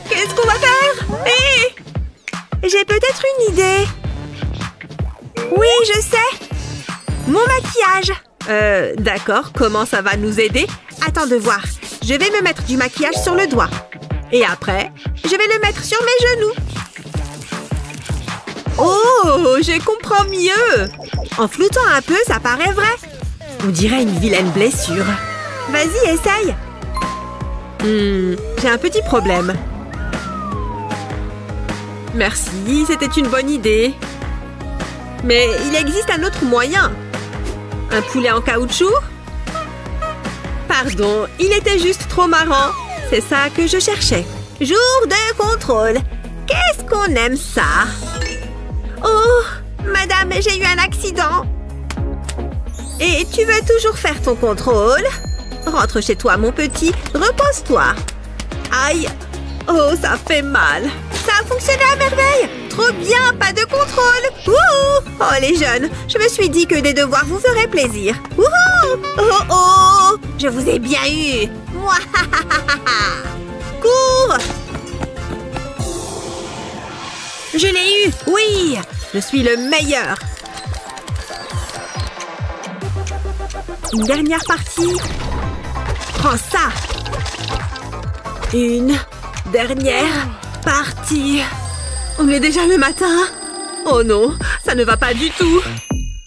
C: Qu'est-ce qu'on va faire? Hé! J'ai peut-être une idée. Oui, je sais. Mon maquillage. D'accord. Comment ça va nous aider? Attends de voir. Je vais me mettre du maquillage sur le doigt. Et après, je vais le mettre sur mes genoux. Oh, je comprends mieux. En floutant un peu, ça paraît vrai. On dirait une vilaine blessure. Vas-y, essaye. J'ai un petit problème. Merci, c'était une bonne idée. Mais il existe un autre moyen. Un poulet en caoutchouc? Pardon, il était juste trop marrant. C'est ça que je cherchais. Jour de contrôle. Qu'est-ce qu'on aime ça? Oh, madame, j'ai eu un accident. Et tu veux toujours faire ton contrôle? Rentre chez toi, mon petit. Repose-toi. Aïe. Oh, ça fait mal. Ça a fonctionné à merveille. Trop bien, pas de contrôle. Wouhou! Oh, les jeunes, je me suis dit que des devoirs vous feraient plaisir. Wouhou! Oh, oh! Je vous ai bien eu. Mouahahaha! Cours! Je l'ai eu! Oui! Je suis le meilleur! Une dernière partie. Prends ça! Une dernière partie. On est déjà le matin? Oh non, ça ne va pas du tout!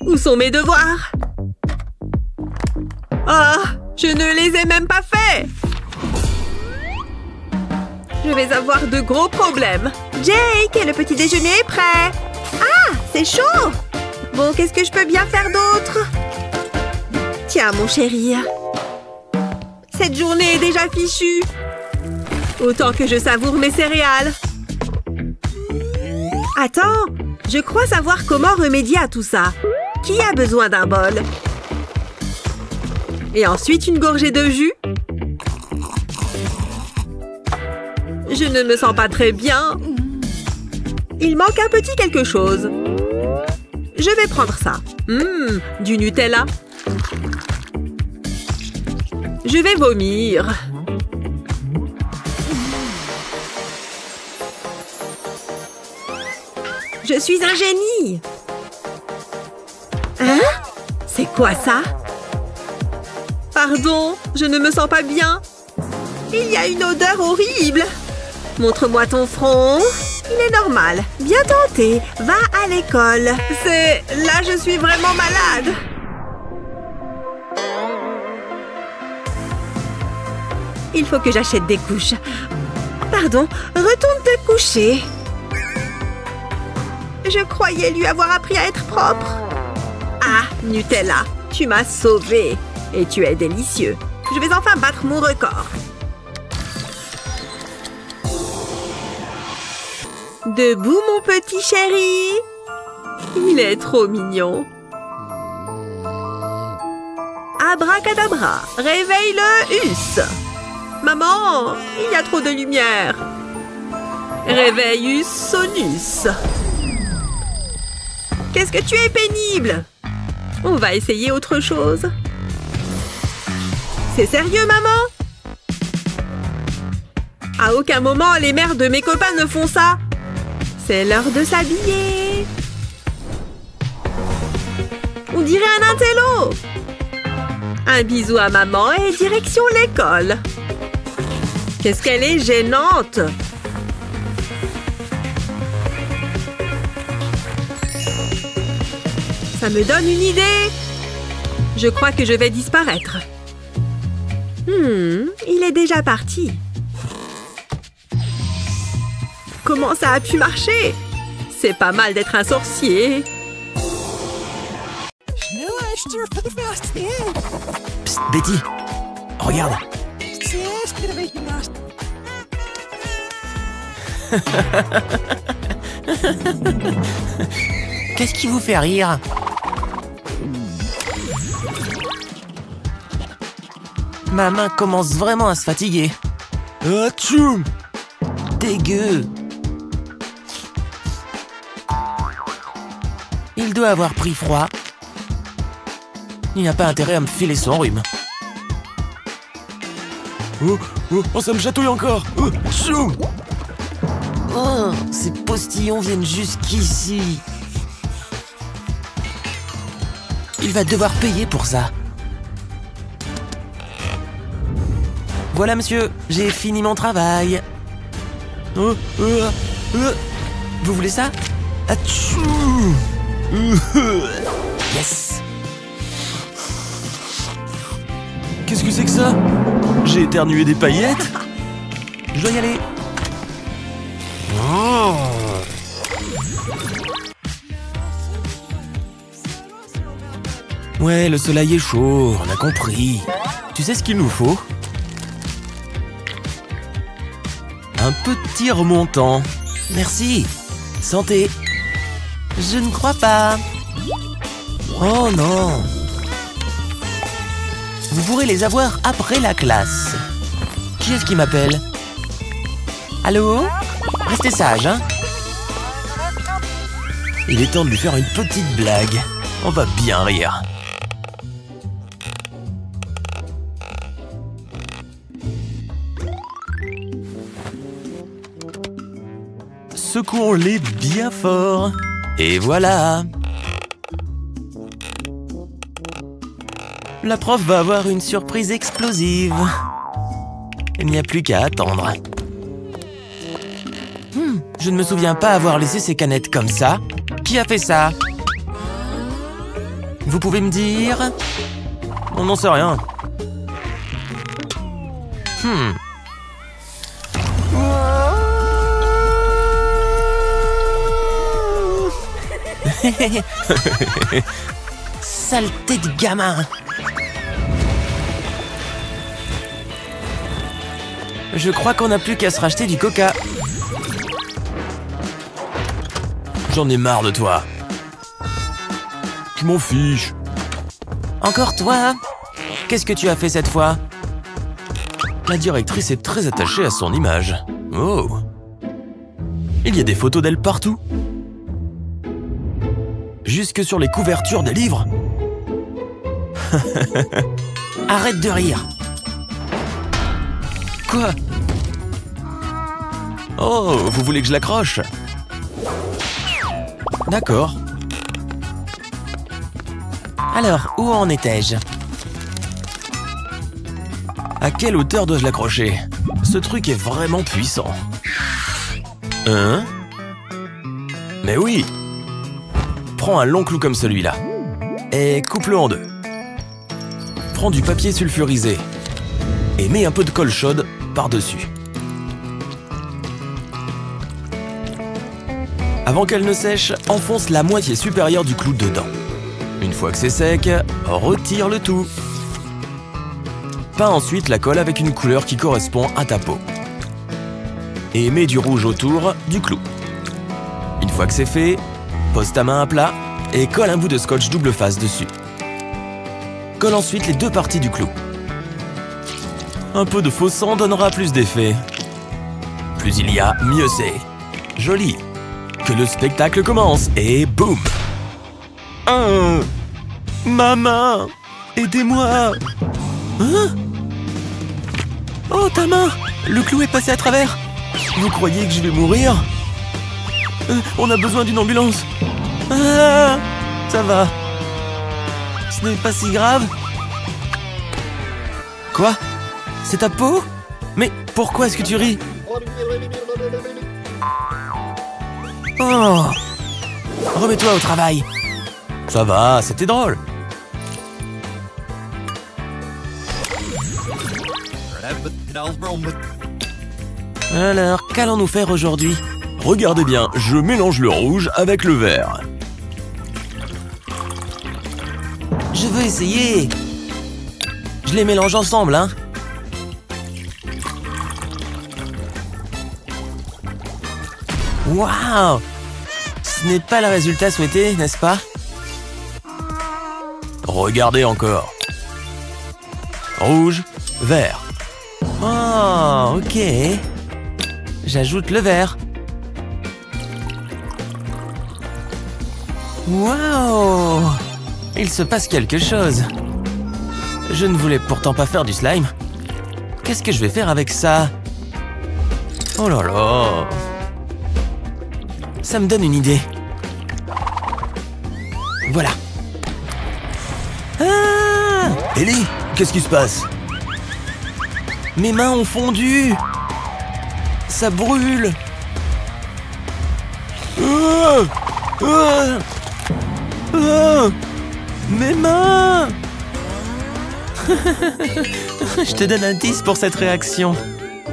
C: Où sont mes devoirs? Ah! Je ne les ai même pas faits! Je vais avoir de gros problèmes. Jake, le petit déjeuner est prêt. Ah, c'est chaud. Bon, qu'est-ce que je peux bien faire d'autre? Tiens, mon chéri. Cette journée est déjà fichue. Autant que je savoure mes céréales. Attends, je crois savoir comment remédier à tout ça. Qui a besoin d'un bol? Et ensuite une gorgée de jus. Je ne me sens pas très bien. Il manque un petit quelque chose. Je vais prendre ça. Du Nutella. Je vais vomir. Je suis un génie. Hein? C'est quoi ça? Pardon, je ne me sens pas bien. Il y a une odeur horrible. Montre-moi ton front. Il est normal. Bien tenté. Va à l'école. Là, je suis vraiment malade. Il faut que j'achète des couches. Pardon, retourne te coucher. Je croyais lui avoir appris à être propre. Ah, Nutella, tu m'as sauvée. Et tu es délicieux. Je vais enfin battre mon record. Debout, mon petit chéri. Il est trop mignon. Abracadabra, réveille le Us. Maman, il y a trop de lumière. Réveillus sonus. Qu'est-ce que tu es pénible? On va essayer autre chose. C'est sérieux, maman? À aucun moment, les mères de mes copains ne font ça. C'est l'heure de s'habiller. On dirait un intello. Un bisou à maman et direction l'école. Qu'est-ce qu'elle est gênante! Ça me donne une idée! Je crois que je vais disparaître. Il est déjà parti. Comment ça a pu marcher? C'est pas mal d'être un sorcier.
G: Psst, Betty, regarde. Qu'est-ce qui vous fait rire? Ma main commence vraiment à se fatiguer.
F: Atchoum!
G: Dégueu. Il doit avoir pris froid. Il n'a pas intérêt à me filer son rhume.
F: Oh, ça me chatouille encore! Tchoum!
G: Oh, ces postillons viennent jusqu'ici. Il va devoir payer pour ça. Voilà, monsieur, j'ai fini mon travail. Vous voulez ça? Atchou! Yes!
F: Qu'est-ce que c'est que ça? J'ai éternué des paillettes?
G: Je dois y aller.
F: Ouais, le soleil est chaud, on a compris. Tu sais ce qu'il nous faut? Un petit remontant.
G: Merci. Santé. Je ne crois pas. Oh non. Vous pourrez les avoir après la classe. Qui est-ce qui m'appelle? Allô? Restez sage, hein?
F: Il est temps de lui faire une petite blague. On va bien rire. Secouons-les bien fort. Et voilà. La prof va avoir une surprise explosive. Il n'y a plus qu'à attendre.
G: Je ne me souviens pas avoir laissé ces canettes comme ça. Qui a fait ça? Vous pouvez me dire?
F: On n'en sait rien.
G: Saleté de gamin! Je crois qu'on n'a plus qu'à se racheter du coca.
F: J'en ai marre de toi. Je m'en fiche.
G: Encore toi? Qu'est-ce que tu as fait cette fois?
F: La directrice est très attachée à son image. Oh! Il y a des photos d'elle partout. Jusque sur les couvertures des livres.
G: Arrête de rire.
F: Quoi? Oh, vous voulez que je l'accroche? D'accord.
G: Alors, où en étais-je?
F: À quelle hauteur dois-je l'accrocher? Ce truc est vraiment puissant. Hein? Mais oui! Prends un long clou comme celui-là. Et coupe-le en deux. Prends du papier sulfurisé. Et mets un peu de colle chaude par-dessus. Avant qu'elle ne sèche, enfonce la moitié supérieure du clou dedans. Une fois que c'est sec, retire le tout. Peins ensuite la colle avec une couleur qui correspond à ta peau. Et mets du rouge autour du clou. Une fois que c'est fait, pose ta main à plat et colle un bout de scotch double face dessus. Colle ensuite les deux parties du clou. Un peu de faux sang donnera plus d'effet. Plus il y a, mieux c'est. Joli. Que le spectacle commence et boum. Ma main. Aidez-moi. Hein? Oh, ta main. Le clou est passé à travers. Vous croyez que je vais mourir? On a besoin d'une ambulance. Ah, ça va. Ce n'est pas si grave. Quoi? C'est ta peau? Mais pourquoi est-ce que tu ris? Oh! Remets-toi au travail. Ça va, c'était drôle. Alors, qu'allons-nous faire aujourd'hui? Regardez bien, je mélange le rouge avec le vert. Je veux essayer. Je les mélange ensemble, hein. Waouh! Ce n'est pas le résultat souhaité, n'est-ce pas? Regardez encore. Rouge, vert. Oh, ok. J'ajoute le vert. Waouh! Il se passe quelque chose. Je ne voulais pourtant pas faire du slime. Qu'est-ce que je vais faire avec ça? Oh là là! Ça me donne une idée. Voilà. Ah! Ellie, qu'est-ce qui se passe? Mes mains ont fondu. Ça brûle. Ah! Ah! Ah! Mes mains. Je te donne un 10 pour cette réaction.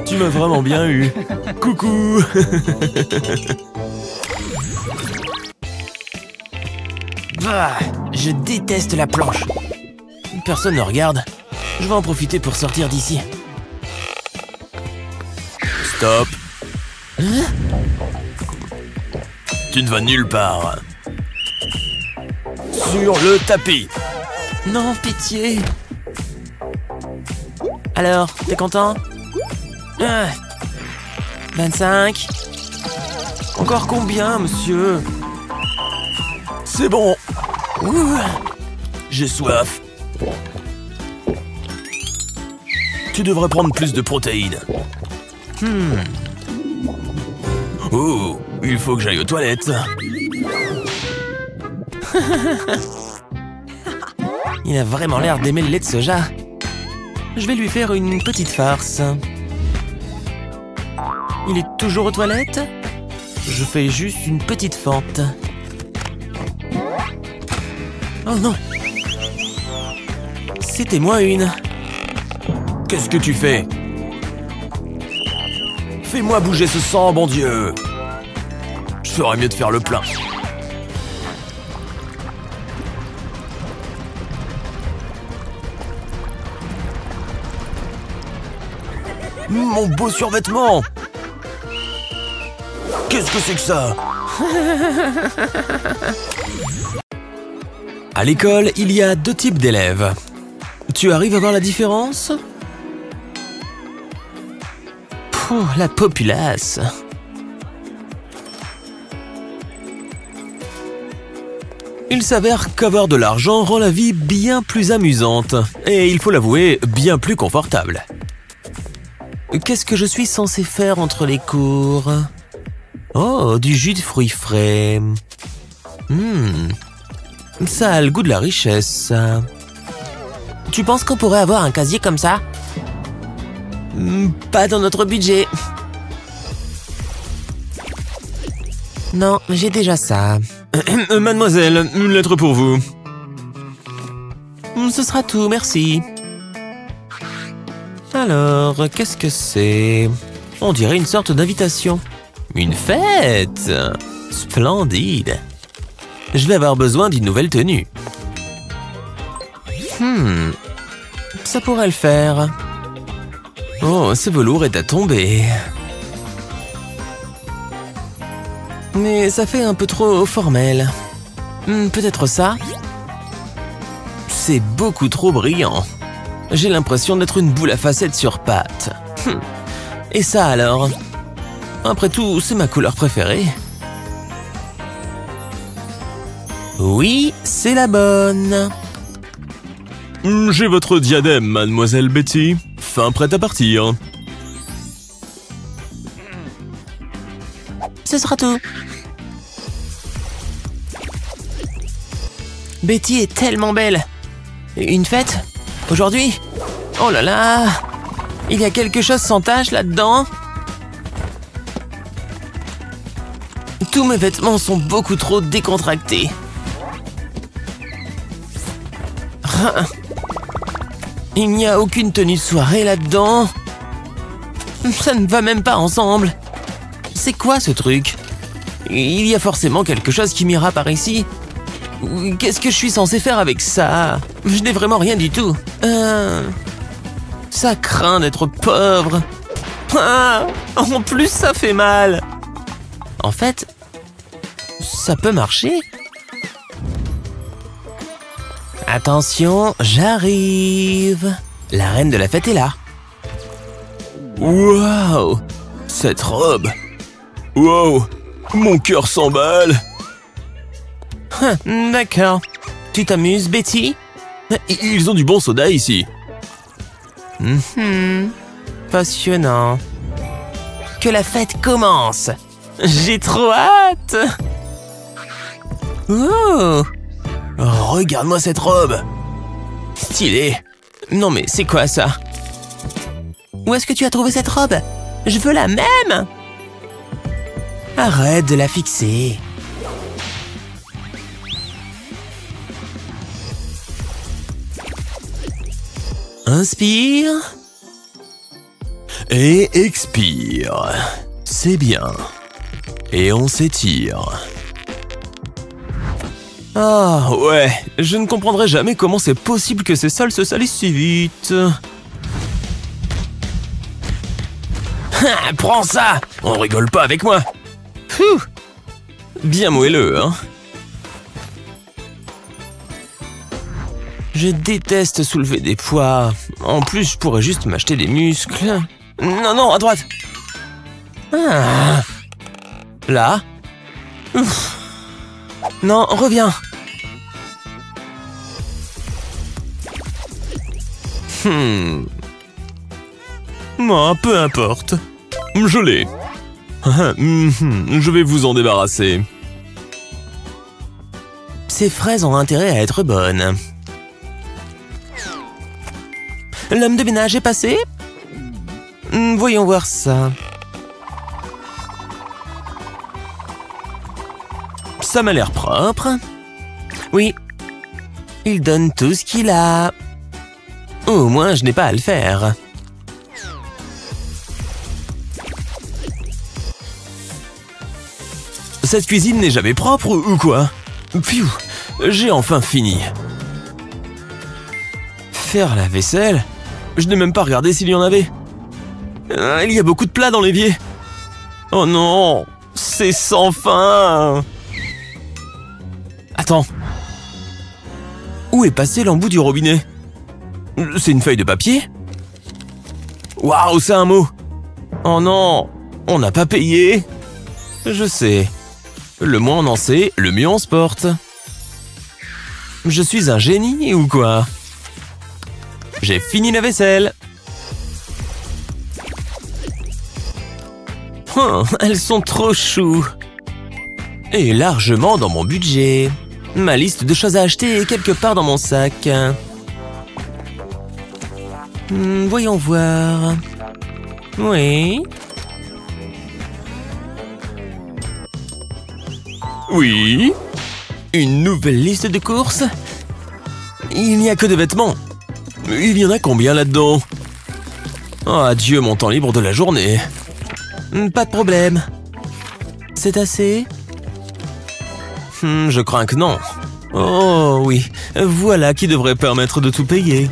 F: Tu m'as vraiment bien eu. Coucou. Bah, je déteste la planche. Personne ne regarde. Je vais en profiter pour sortir d'ici. Stop. Hein? Tu ne vas nulle part. Sur le tapis. Non, pitié. Alors, t'es content? 25. Encore combien, monsieur? C'est bon. Ouh, j'ai soif. Tu devrais prendre plus de protéines. Oh, il faut que j'aille aux toilettes. Il a vraiment l'air d'aimer le lait de soja. Je vais lui faire une petite farce. Il est toujours aux toilettes? Je fais juste une petite fente. Oh non! C'était moi une. Qu'est-ce que tu fais? Fais-moi bouger ce sang, bon Dieu! Je ferais mieux de faire le plein. Mon beau survêtement! Qu'est-ce que c'est que ça? À l'école, il y a deux types d'élèves. Tu arrives à voir la différence? Pouh, la populace. Il s'avère qu'avoir de l'argent rend la vie bien plus amusante. Et il faut l'avouer, bien plus confortable. Qu'est-ce que je suis censé faire entre les cours? Oh, du jus de fruits frais. Ça a le goût de la richesse. Tu penses qu'on pourrait avoir un casier comme ça? Pas dans notre budget. Non, j'ai déjà ça. Mademoiselle, une lettre pour vous. Ce sera tout, merci. Alors, qu'est-ce que c'est? On dirait une sorte d'invitation. Une fête! Splendide! Je vais avoir besoin d'une nouvelle tenue. Ça pourrait le faire. Oh, ce velours est à tomber. Mais ça fait un peu trop formel. Peut-être ça? C'est beaucoup trop brillant.
G: J'ai l'impression d'être une boule à facettes sur pattes. Et ça alors? Après tout, c'est ma couleur préférée. Oui, c'est la bonne.
F: J'ai votre diadème, mademoiselle Betty. Fin prête à partir.
G: Ce sera tout. Betty est tellement belle. Une fête? Aujourd'hui? Oh là là! Il y a quelque chose sans tache là-dedans? Tous mes vêtements sont beaucoup trop décontractés. Il n'y a aucune tenue de soirée là-dedans. Ça ne va même pas ensemble. C'est quoi ce truc? Il y a forcément quelque chose qui m'ira par ici. Qu'est-ce que je suis censé faire avec ça? Je n'ai vraiment rien du tout. Ça craint d'être pauvre. En plus, ça fait mal. En fait, ça peut marcher. Attention, j'arrive. La reine de la fête est là.
F: Waouh! Cette robe! Wow! Mon cœur s'emballe!
G: D'accord. Tu t'amuses, Betty?
F: Ils ont du bon soda ici.
G: Passionnant. Que la fête commence. J'ai trop hâte. Oh!
F: Regarde-moi cette robe!
G: Stylé. Non mais c'est quoi ça? Où est-ce que tu as trouvé cette robe? Je veux la même! Arrête de la fixer. Inspire.
F: Et expire. C'est bien. Et on s'étire. Ah ouais, je ne comprendrai jamais comment c'est possible que ces salles se salissent si vite. Prends ça! On rigole pas avec moi. Bien moelleux, hein?
G: Je déteste soulever des poids. En plus, je pourrais juste m'acheter des muscles.
F: Non, non, à droite.
G: Là. Non, reviens.
F: Moi, peu importe. Je l'ai. Je vais vous en débarrasser.
G: Ces fraises ont intérêt à être bonnes. L'homme de ménage est passé? Voyons voir ça.
F: Ça m'a l'air propre.
G: Oui. Il donne tout ce qu'il a. Au moins, je n'ai pas à le faire.
F: Cette cuisine n'est jamais propre ou quoi? Pfiou, j'ai enfin fini. Faire la vaisselle? Je n'ai même pas regardé s'il y en avait. Il y a beaucoup de plats dans l'évier. Oh non, c'est sans fin. Attends. Où est passé l'embout du robinet? C'est une feuille de papier? Waouh, c'est un mot. Oh non, on n'a pas payé. Je sais. Le moins on en sait, le mieux on se porte. Je suis un génie ou quoi? J'ai fini la vaisselle. Oh, elles sont trop choues. Et largement dans mon budget. Ma liste de choses à acheter est quelque part dans mon sac. Voyons voir. Oui. Oui. Une nouvelle liste de courses? Il n'y a que des vêtements. Il y en a combien là-dedans? Oh, adieu mon temps libre de la journée. Pas de problème. C'est assez? Je crains que non. Oh oui, voilà qui devrait permettre de tout payer.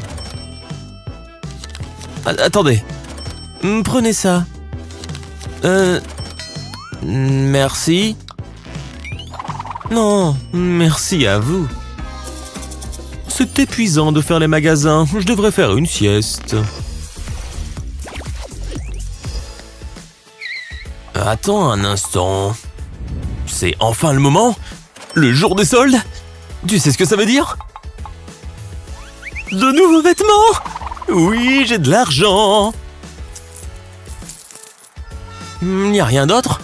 F: Attendez. Prenez ça. Merci. Non, merci à vous. C'est épuisant de faire les magasins. Je devrais faire une sieste. Attends un instant. C'est enfin le moment? Le jour des soldes? Tu sais ce que ça veut dire? De nouveaux vêtements? Oui, j'ai de l'argent. Il n'y a rien d'autre?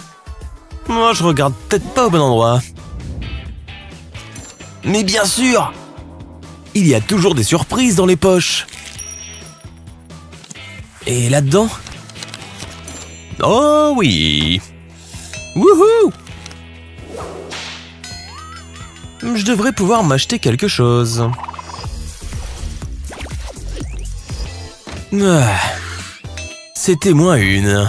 F: Moi, je regarde peut-être pas au bon endroit. Mais bien sûr! Il y a toujours des surprises dans les poches. Et là-dedans? Oh oui! Wouhou! Je devrais pouvoir m'acheter quelque chose. Ah, c'était moins une.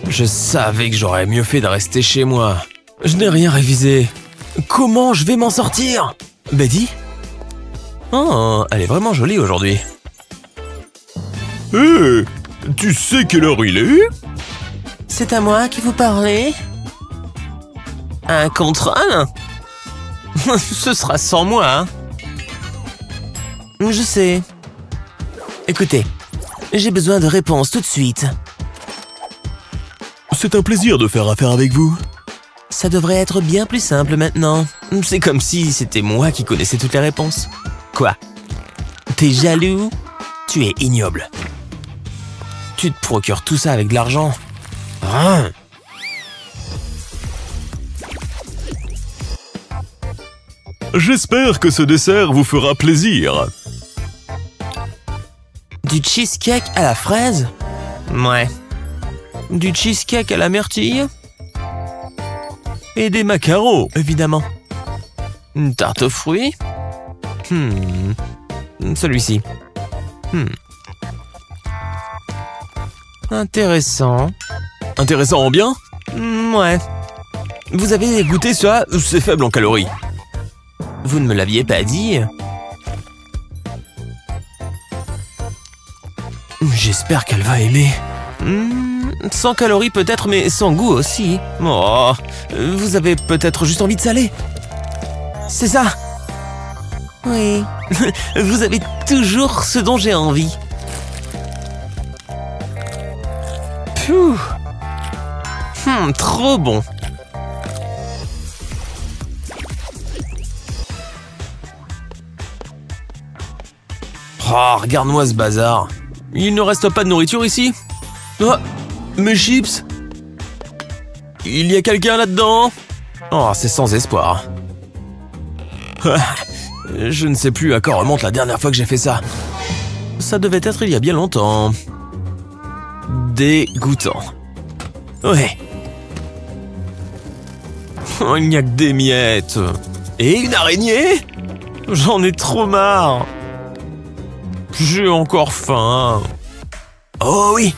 F: Je savais que j'aurais mieux fait de rester chez moi. Je n'ai rien révisé. Comment je vais m'en sortir? Betty? Oh, elle est vraiment jolie aujourd'hui. Hé! Tu sais quelle heure il est?
G: C'est à moi qui vous parlez? Un contrôle? Ce sera sans moi, hein? Je sais. Écoutez, j'ai besoin de réponses tout de suite.
F: C'est un plaisir de faire affaire avec vous.
G: Ça devrait être bien plus simple maintenant. C'est comme si c'était moi qui connaissais toutes les réponses. Quoi? T'es jaloux? Tu es ignoble. Tu te procures tout ça avec de l'argent. Hein?
F: J'espère que ce dessert vous fera plaisir.
G: Du cheesecake à la fraise? Ouais. Du cheesecake à la myrtille?
F: Et des macarons,
G: Évidemment. Une tarte aux fruits? Celui-ci. Intéressant.
F: intéressant en bien.
G: Ouais. Vous avez goûté ça?
F: C'est faible en calories.
G: Vous ne me l'aviez pas dit. J'espère qu'elle va aimer. 100 calories peut-être, mais sans goût aussi. Oh, vous avez peut-être juste envie de salé. C'est ça? Oui. Vous avez toujours ce dont j'ai envie. Pouh. Trop bon.
F: Oh, regarde-moi ce bazar. Il ne reste pas de nourriture ici? Oh, mes chips? Il y a quelqu'un là-dedans? Oh, c'est sans espoir. Je ne sais plus à quand remonte la dernière fois que j'ai fait ça. Ça devait être il y a bien longtemps. Dégoûtant. Ouais. Oh, il n'y a que des miettes. Et une araignée? J'en ai trop marre. J'ai encore faim. Oh oui.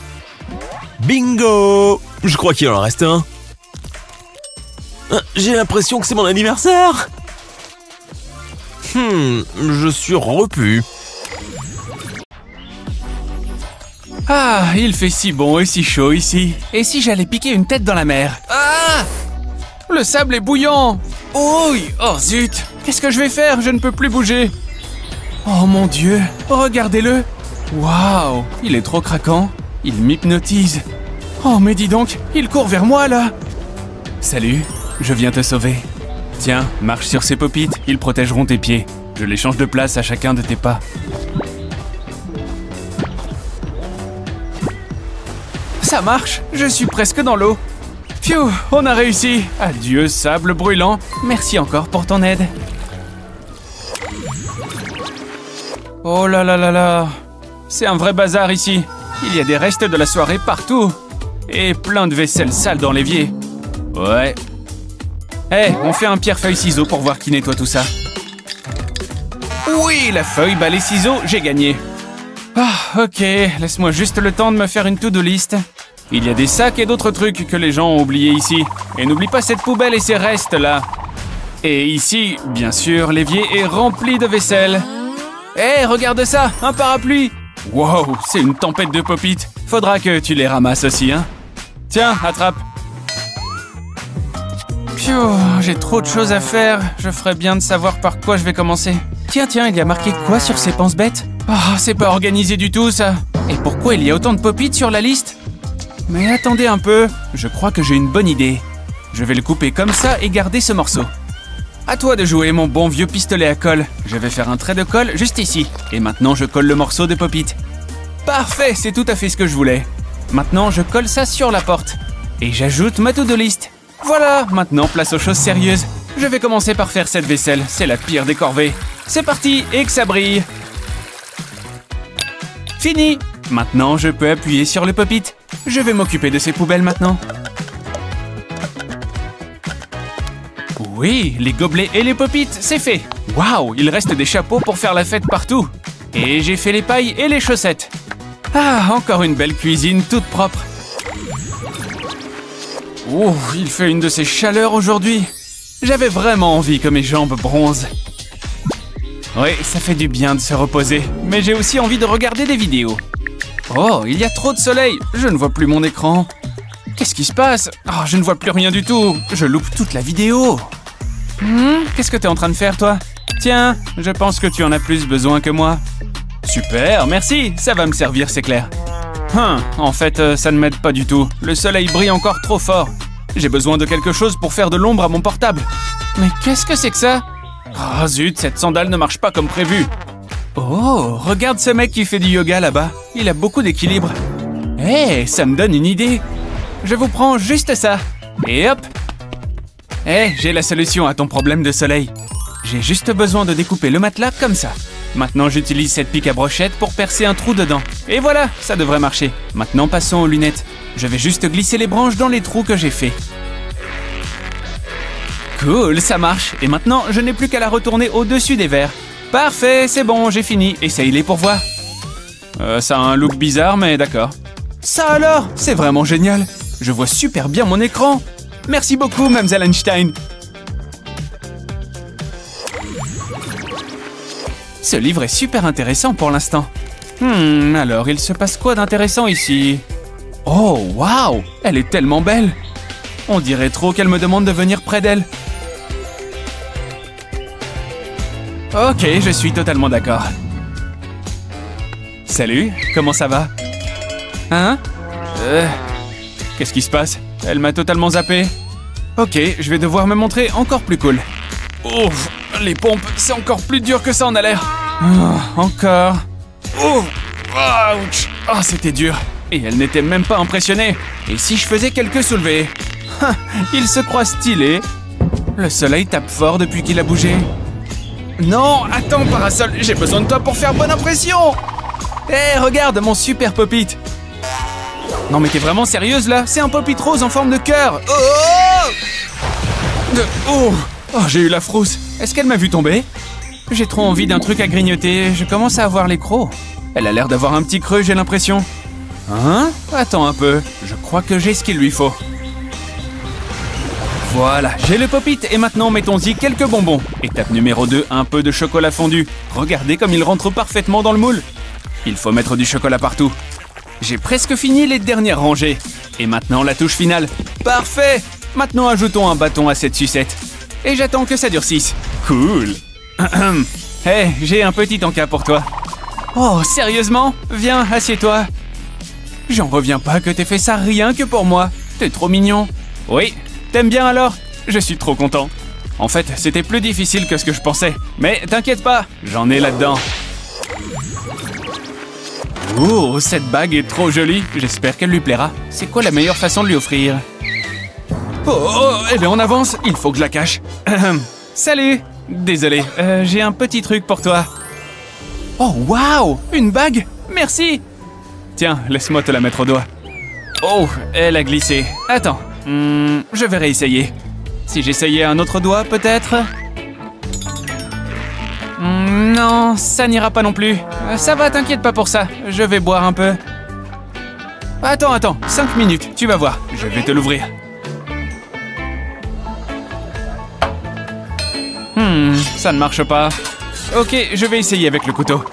F: Bingo! Je crois qu'il en reste un. J'ai l'impression que c'est mon anniversaire. Je suis repu.
H: Ah, il fait si bon et si chaud ici. Et si j'allais piquer une tête dans la mer? Ah! Le sable est bouillant. Oh zut! Qu'est-ce que je vais faire? Je ne peux plus bouger. Oh mon Dieu! Regardez-le! Waouh! Il est trop craquant. Il m'hypnotise. Oh mais dis donc, il court vers moi là! Salut, je viens te sauver. Tiens, marche sur ces pop-it, ils protégeront tes pieds. Je les change de place à chacun de tes pas. Ça marche, je suis presque dans l'eau. Pfiou, on a réussi. Adieu, sable brûlant. Merci encore pour ton aide. Oh là là là là. C'est un vrai bazar ici. Il y a des restes de la soirée partout. Et plein de vaisselle sale dans l'évier. Ouais. On fait un pierre-feuille-ciseaux pour voir qui nettoie tout ça. Oui, la feuille, balai, ciseaux, j'ai gagné. Ah, ok, laisse-moi juste le temps de me faire une to-do list. Il y a des sacs et d'autres trucs que les gens ont oubliés ici. Et n'oublie pas cette poubelle et ces restes-là. Et ici, bien sûr, l'évier est rempli de vaisselle. Regarde ça, un parapluie. Wow, c'est une tempête de pop-it. Faudra que tu les ramasses aussi, hein. Tiens, attrape. Pfiou, j'ai trop de choses à faire. Je ferais bien de savoir par quoi je vais commencer. Tiens, il y a marqué quoi sur ces pense-bêtes? Oh, c'est pas organisé du tout, ça. Et pourquoi il y a autant de pop-it sur la liste? Mais attendez un peu, je crois que j'ai une bonne idée. Je vais le couper comme ça et garder ce morceau. À toi de jouer, mon bon vieux pistolet à colle. Je vais faire un trait de colle juste ici. Et maintenant, je colle le morceau de pop-it. Parfait, c'est tout à fait ce que je voulais. Maintenant, je colle ça sur la porte. Et j'ajoute ma to-do list. Voilà, maintenant, place aux choses sérieuses. Je vais commencer par faire cette vaisselle, c'est la pire des corvées. C'est parti, et que ça brille. Fini. Maintenant, je peux appuyer sur le pop-it. Je vais m'occuper de ces poubelles maintenant. Oui, les gobelets et les pop-it, c'est fait. Waouh, il reste des chapeaux pour faire la fête partout. Et j'ai fait les pailles et les chaussettes. Ah, encore une belle cuisine toute propre. Oh, il fait une de ces chaleurs aujourd'hui. J'avais vraiment envie que mes jambes bronzent. Oui, ça fait du bien de se reposer, mais j'ai aussi envie de regarder des vidéos. Oh, il y a trop de soleil, je ne vois plus mon écran. Qu'est-ce qui se passe? Oh, je ne vois plus rien du tout, je loupe toute la vidéo. Qu'est-ce que t'es en train de faire, toi? Tiens, je pense que tu en as plus besoin que moi. Super, merci, ça va me servir, c'est clair. En fait, ça ne m'aide pas du tout. Le soleil brille encore trop fort. J'ai besoin de quelque chose pour faire de l'ombre à mon portable. Mais qu'est-ce que c'est que ça? Oh zut, cette sandale ne marche pas comme prévu. Oh, regarde ce mec qui fait du yoga là-bas. Il a beaucoup d'équilibre. Hé, ça me donne une idée. Je vous prends juste ça. Et hop. J'ai la solution à ton problème de soleil. J'ai juste besoin de découper le matelas comme ça. Maintenant, j'utilise cette pique à brochette pour percer un trou dedans. Et voilà, ça devrait marcher. Maintenant, passons aux lunettes. Je vais juste glisser les branches dans les trous que j'ai faits. Cool, ça marche. Et maintenant, je n'ai plus qu'à la retourner au-dessus des verres. Parfait, c'est bon, j'ai fini. Essaye-les pour voir. Ça a un look bizarre, mais d'accord. Ça alors, c'est vraiment génial. Je vois super bien mon écran. Merci beaucoup, Mademoiselle Einstein. Ce livre est super intéressant pour l'instant. Alors il se passe quoi d'intéressant ici? Oh, waouh! Elle est tellement belle! On dirait trop qu'elle me demande de venir près d'elle. Ok, je suis totalement d'accord. Salut, comment ça va? Hein? Qu'est-ce qui se passe? Elle m'a totalement zappé. Ok, je vais devoir me montrer encore plus cool. Ouf, les pompes, c'est encore plus dur que ça en a l'air. Encore. Ouch. Oh, c'était dur. Et elle n'était même pas impressionnée. Et si je faisais quelques soulevés? Il se croit stylé. Le soleil tape fort depuis qu'il a bougé. Non, attends, Parasol, j'ai besoin de toi pour faire bonne impression. Regarde mon super pop-it. Non mais t'es vraiment sérieuse là? C'est un pop-it rose en forme de cœur. Oh, j'ai eu la frousse. Est-ce qu'elle m'a vu tomber? J'ai trop envie d'un truc à grignoter. Je commence à avoir les crocs. Elle a l'air d'avoir un petit creux, j'ai l'impression. Hein? Attends un peu. Je crois que j'ai ce qu'il lui faut. Voilà, j'ai le pop-it et maintenant mettons-y quelques bonbons. Étape numéro 2, un peu de chocolat fondu. Regardez comme il rentre parfaitement dans le moule. Il faut mettre du chocolat partout. J'ai presque fini les dernières rangées. Et maintenant la touche finale. Parfait! Maintenant ajoutons un bâton à cette sucette. Et j'attends que ça durcisse. Cool! J'ai un petit encas pour toi. Oh, sérieusement? Viens, assieds-toi. J'en reviens pas que t'aies fait ça rien que pour moi. T'es trop mignon. Oui, t'aimes bien alors? Je suis trop content. En fait, c'était plus difficile que ce que je pensais. Mais t'inquiète pas, j'en ai là-dedans. Oh, cette bague est trop jolie. J'espère qu'elle lui plaira. C'est quoi la meilleure façon de lui offrir? Elle est en avance. Il faut que je la cache. Salut. Désolé, j'ai un petit truc pour toi. Oh, waouh! Une bague? Merci! Tiens, laisse-moi te la mettre au doigt. Oh, elle a glissé. Attends, je vais réessayer. Si j'essayais un autre doigt, peut-être? Non, ça n'ira pas non plus. Ça va, t'inquiète pas pour ça. Je vais boire un peu. Attends, 5 minutes, tu vas voir. Je vais te l'ouvrir. Ça ne marche pas. Ok, je vais essayer avec le couteau.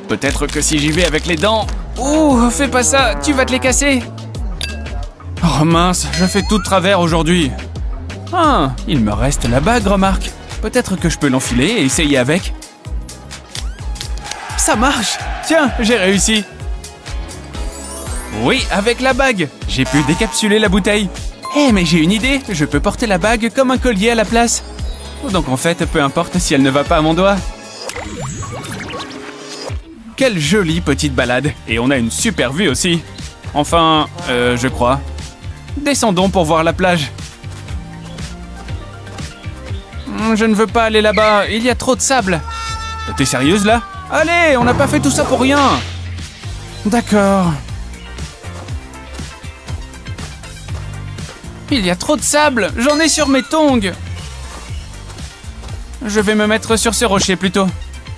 H: Peut-être que si j'y vais avec les dents... Ouh, fais pas ça, tu vas te les casser. Oh mince, je fais tout de travers aujourd'hui. Ah, il me reste la bague, remarque. Peut-être que je peux l'enfiler et essayer avec. Ça marche! Tiens, j'ai réussi! Oui, avec la bague! J'ai pu décapsuler la bouteille. Eh, mais j'ai une idée! Je peux porter la bague comme un collier à la place. Donc en fait, peu importe si elle ne va pas à mon doigt. Quelle jolie petite balade! Et on a une super vue aussi. Enfin, je crois. Descendons pour voir la plage. Je ne veux pas aller là-bas, il y a trop de sable. T'es sérieuse là? Allez, on n'a pas fait tout ça pour rien. D'accord. Il y a trop de sable, j'en ai sur mes tongs. Je vais me mettre sur ces rochers plutôt.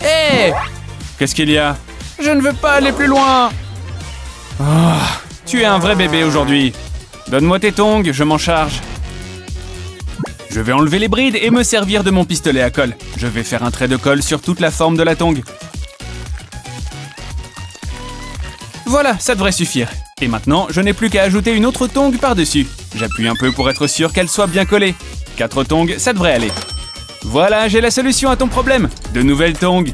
H: Hé! Qu'est-ce qu'il y a? Je ne veux pas aller plus loin. Oh, tu es un vrai bébé aujourd'hui. Donne-moi tes tongs, je m'en charge. Je vais enlever les brides et me servir de mon pistolet à colle. Je vais faire un trait de colle sur toute la forme de la tongue. Voilà, ça devrait suffire. Et maintenant, je n'ai plus qu'à ajouter une autre tongue par-dessus. J'appuie un peu pour être sûr qu'elle soit bien collée. 4 tongs, ça devrait aller. Voilà, j'ai la solution à ton problème. De nouvelles tongs.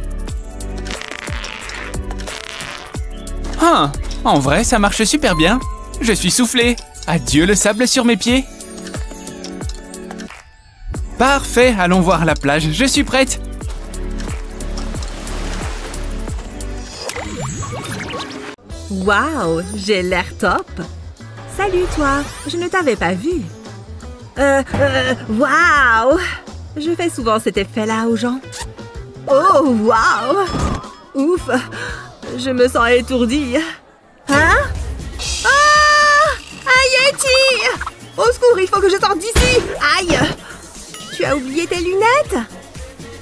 H: Ah, en vrai, ça marche super bien. Je suis soufflé. Adieu le sable sur mes pieds. Parfait, allons voir la plage. Je suis prête.
C: Waouh, j'ai l'air top. Salut toi, je ne t'avais pas vu. Waouh. Je fais souvent cet effet-là aux gens. Oh, waouh. Ouf, je me sens étourdie. Hein? Ah! Un Yeti! Au secours, il faut que je sorte d'ici. Aïe! Tu as oublié tes lunettes?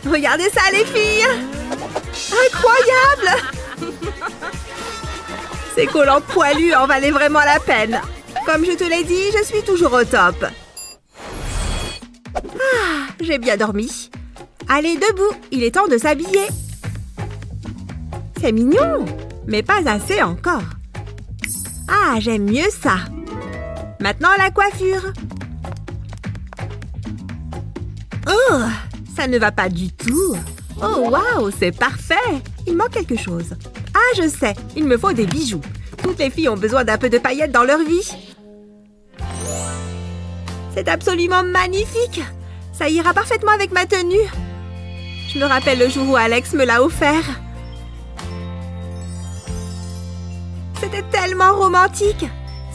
C: Regardez ça, les filles! Incroyable! Ces collants poilus en valaient vraiment la peine. Comme je te l'ai dit, je suis toujours au top. Ah, j'ai bien dormi. Allez, debout, il est temps de s'habiller. C'est mignon, mais pas assez encore. Ah, j'aime mieux ça. Maintenant, la coiffure. Oh, ça ne va pas du tout. Oh, waouh, c'est parfait. Il manque quelque chose. Ah, je sais, il me faut des bijoux. Toutes les filles ont besoin d'un peu de paillettes dans leur vie. C'est absolument magnifique. Ça ira parfaitement avec ma tenue. Je me rappelle le jour où Alex me l'a offert. C'était tellement romantique.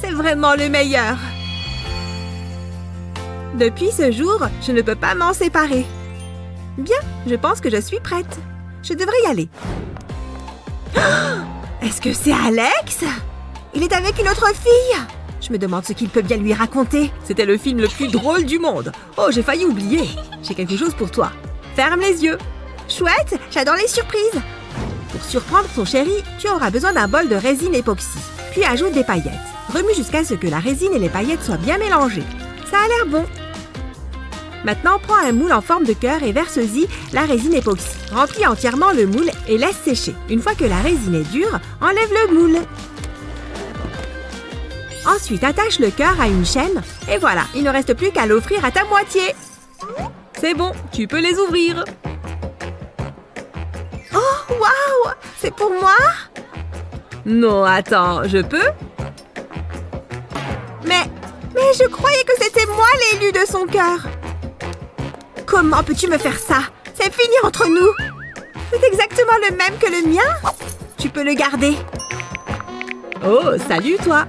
C: C'est vraiment le meilleur. Depuis ce jour, je ne peux pas m'en séparer. Bien, je pense que je suis prête. Je devrais y aller. Est-ce que c'est Alex? Il est avec une autre fille. Je me demande ce qu'il peut bien lui raconter. C'était le film le plus drôle du monde. Oh, j'ai failli oublier. J'ai quelque chose pour toi. Ferme les yeux. Chouette, j'adore les surprises. Pour surprendre ton chéri, tu auras besoin d'un bol de résine époxy. Puis ajoute des paillettes. Remue jusqu'à ce que la résine et les paillettes soient bien mélangées. Ça a l'air bon. Maintenant, prends un moule en forme de cœur et verse-y la résine époxy. Remplis entièrement le moule et laisse sécher. Une fois que la résine est dure, enlève le moule. Ensuite, attache le cœur à une chaîne. Et voilà, il ne reste plus qu'à l'offrir à ta moitié. C'est bon, tu peux les ouvrir. Oh, waouh! C'est pour moi? Non, attends, je peux? Mais je croyais que c'était moi l'élu de son cœur. Comment peux-tu me faire ça? C'est fini entre nous. C'est exactement le même que le mien. Tu peux le garder. Oh, salut toi.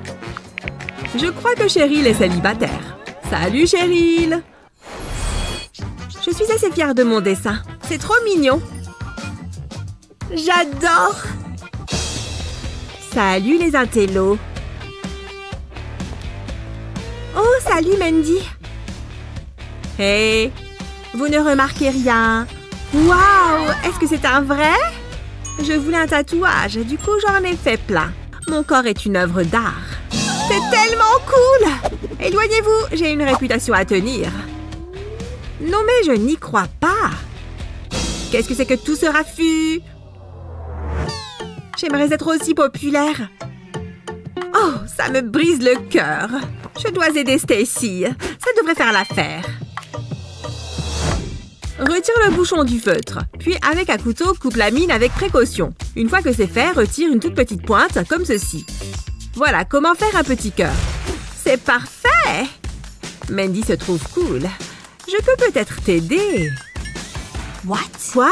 C: Je crois que Cheryl est célibataire. Salut Cheryl. Je suis assez fière de mon dessin. C'est trop mignon. J'adore. Salut les intellos. Oh, salut Mandy. Hey, vous ne remarquez rien. Waouh, est-ce que c'est un vrai? Je voulais un tatouage, du coup j'en ai fait plein. Mon corps est une œuvre d'art. C'est tellement cool! Éloignez-vous, j'ai une réputation à tenir. Non mais je n'y crois pas. Qu'est-ce que c'est que tout ce raffut? J'aimerais être aussi populaire. Oh, ça me brise le cœur. Je dois aider Stacy. Ça devrait faire l'affaire. Retire le bouchon du feutre. Puis, avec un couteau, coupe la mine avec précaution. Une fois que c'est fait, retire une toute petite pointe, comme ceci. Voilà comment faire un petit cœur. C'est parfait! Mandy se trouve cool. Je peux peut-être t'aider.
A: What?
C: Quoi?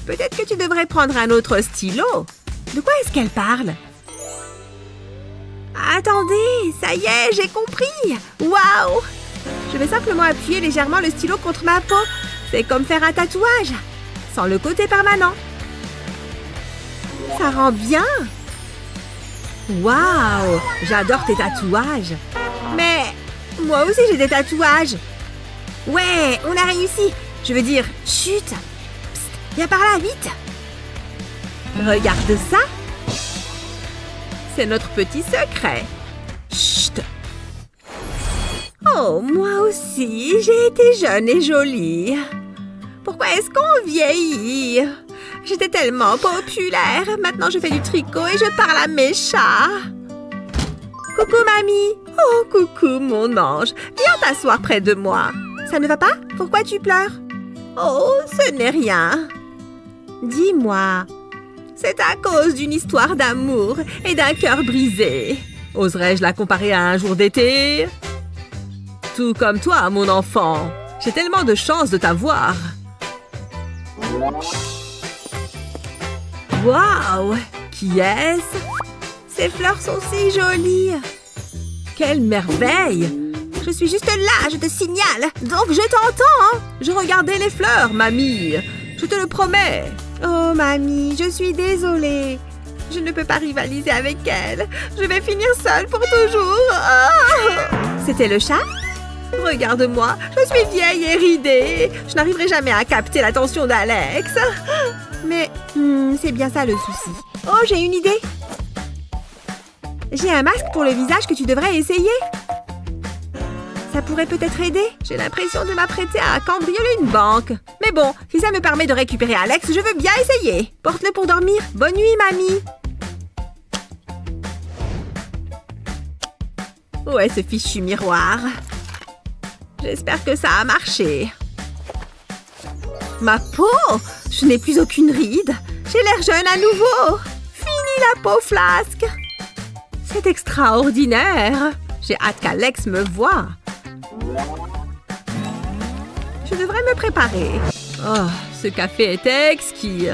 C: Peut-être que tu devrais prendre un autre stylo. De quoi est-ce qu'elle parle? Attendez, ça y est, j'ai compris! Waouh! Je vais simplement appuyer légèrement le stylo contre ma peau. C'est comme faire un tatouage, sans le côté permanent. Ça rend bien! Waouh! J'adore tes tatouages. Mais moi aussi j'ai des tatouages. Ouais, on a réussi. Je veux dire, chut! Psst, viens par là, vite! Regarde ça! C'est notre petit secret. Chut! Oh, moi aussi, j'ai été jeune et jolie. Pourquoi est-ce qu'on vieillit? J'étais tellement populaire. Maintenant, je fais du tricot et je parle à mes chats. Coucou, mamie. Oh, coucou, mon ange. Viens t'asseoir près de moi. Ça ne va pas? Pourquoi tu pleures? Oh, ce n'est rien. Dis-moi. C'est à cause d'une histoire d'amour et d'un cœur brisé. Oserais-je la comparer à un jour d'été? Tout comme toi, mon enfant. J'ai tellement de chance de t'avoir. Waouh! Qui est-ce? Ces fleurs sont si jolies. Quelle merveille! Je suis juste là, je te signale. Donc je t'entends. Je regardais les fleurs, mamie. Je te le promets. Oh, mamie, je suis désolée. Je ne peux pas rivaliser avec elle. Je vais finir seule pour toujours. Oh! C'était le chat? Regarde-moi, je suis vieille et ridée. Je n'arriverai jamais à capter l'attention d'Alex. Mais c'est bien ça le souci. Oh, j'ai une idée. J'ai un masque pour le visage que tu devrais essayer. Ça pourrait peut-être aider. J'ai l'impression de m'apprêter à cambrioler une banque. Mais bon, si ça me permet de récupérer Alex, je veux bien essayer. Porte-le pour dormir. Bonne nuit, mamie. Où est ce fichu miroir? J'espère que ça a marché. Ma peau! Je n'ai plus aucune ride. J'ai l'air jeune à nouveau. Fini la peau flasque. C'est extraordinaire. J'ai hâte qu'Alex me voie. Je devrais me préparer. Oh, ce café est exquis.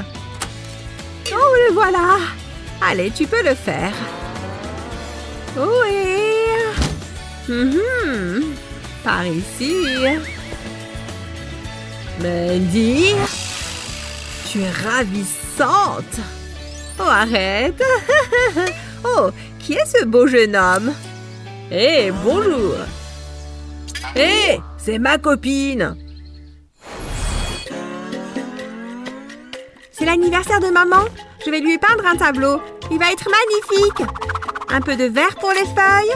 C: Oh, le voilà. Allez, tu peux le faire. Oui. Par ici. Mandy, tu es ravissante. Oh, arrête. Oh, qui est ce beau jeune homme? Hé, bonjour. Hé, c'est ma copine. C'est l'anniversaire de maman. Je vais lui peindre un tableau. Il va être magnifique. Un peu de vert pour les feuilles.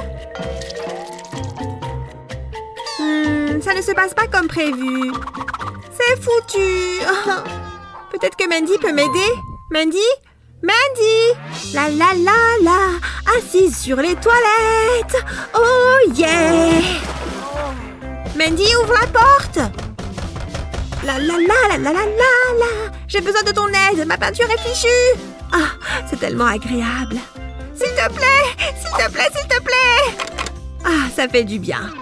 C: Ça ne se passe pas comme prévu. C'est foutu. Peut-être que Mandy peut m'aider. Mandy? Mandy! La la la la! Assise sur les toilettes! Oh yeah! Mandy, ouvre la porte! La la la la la la la la! J'ai besoin de ton aide, ma peinture est fichue! Ah, c'est tellement agréable! S'il te plaît! S'il te plaît, s'il te plaît! Ah, ça fait du bien!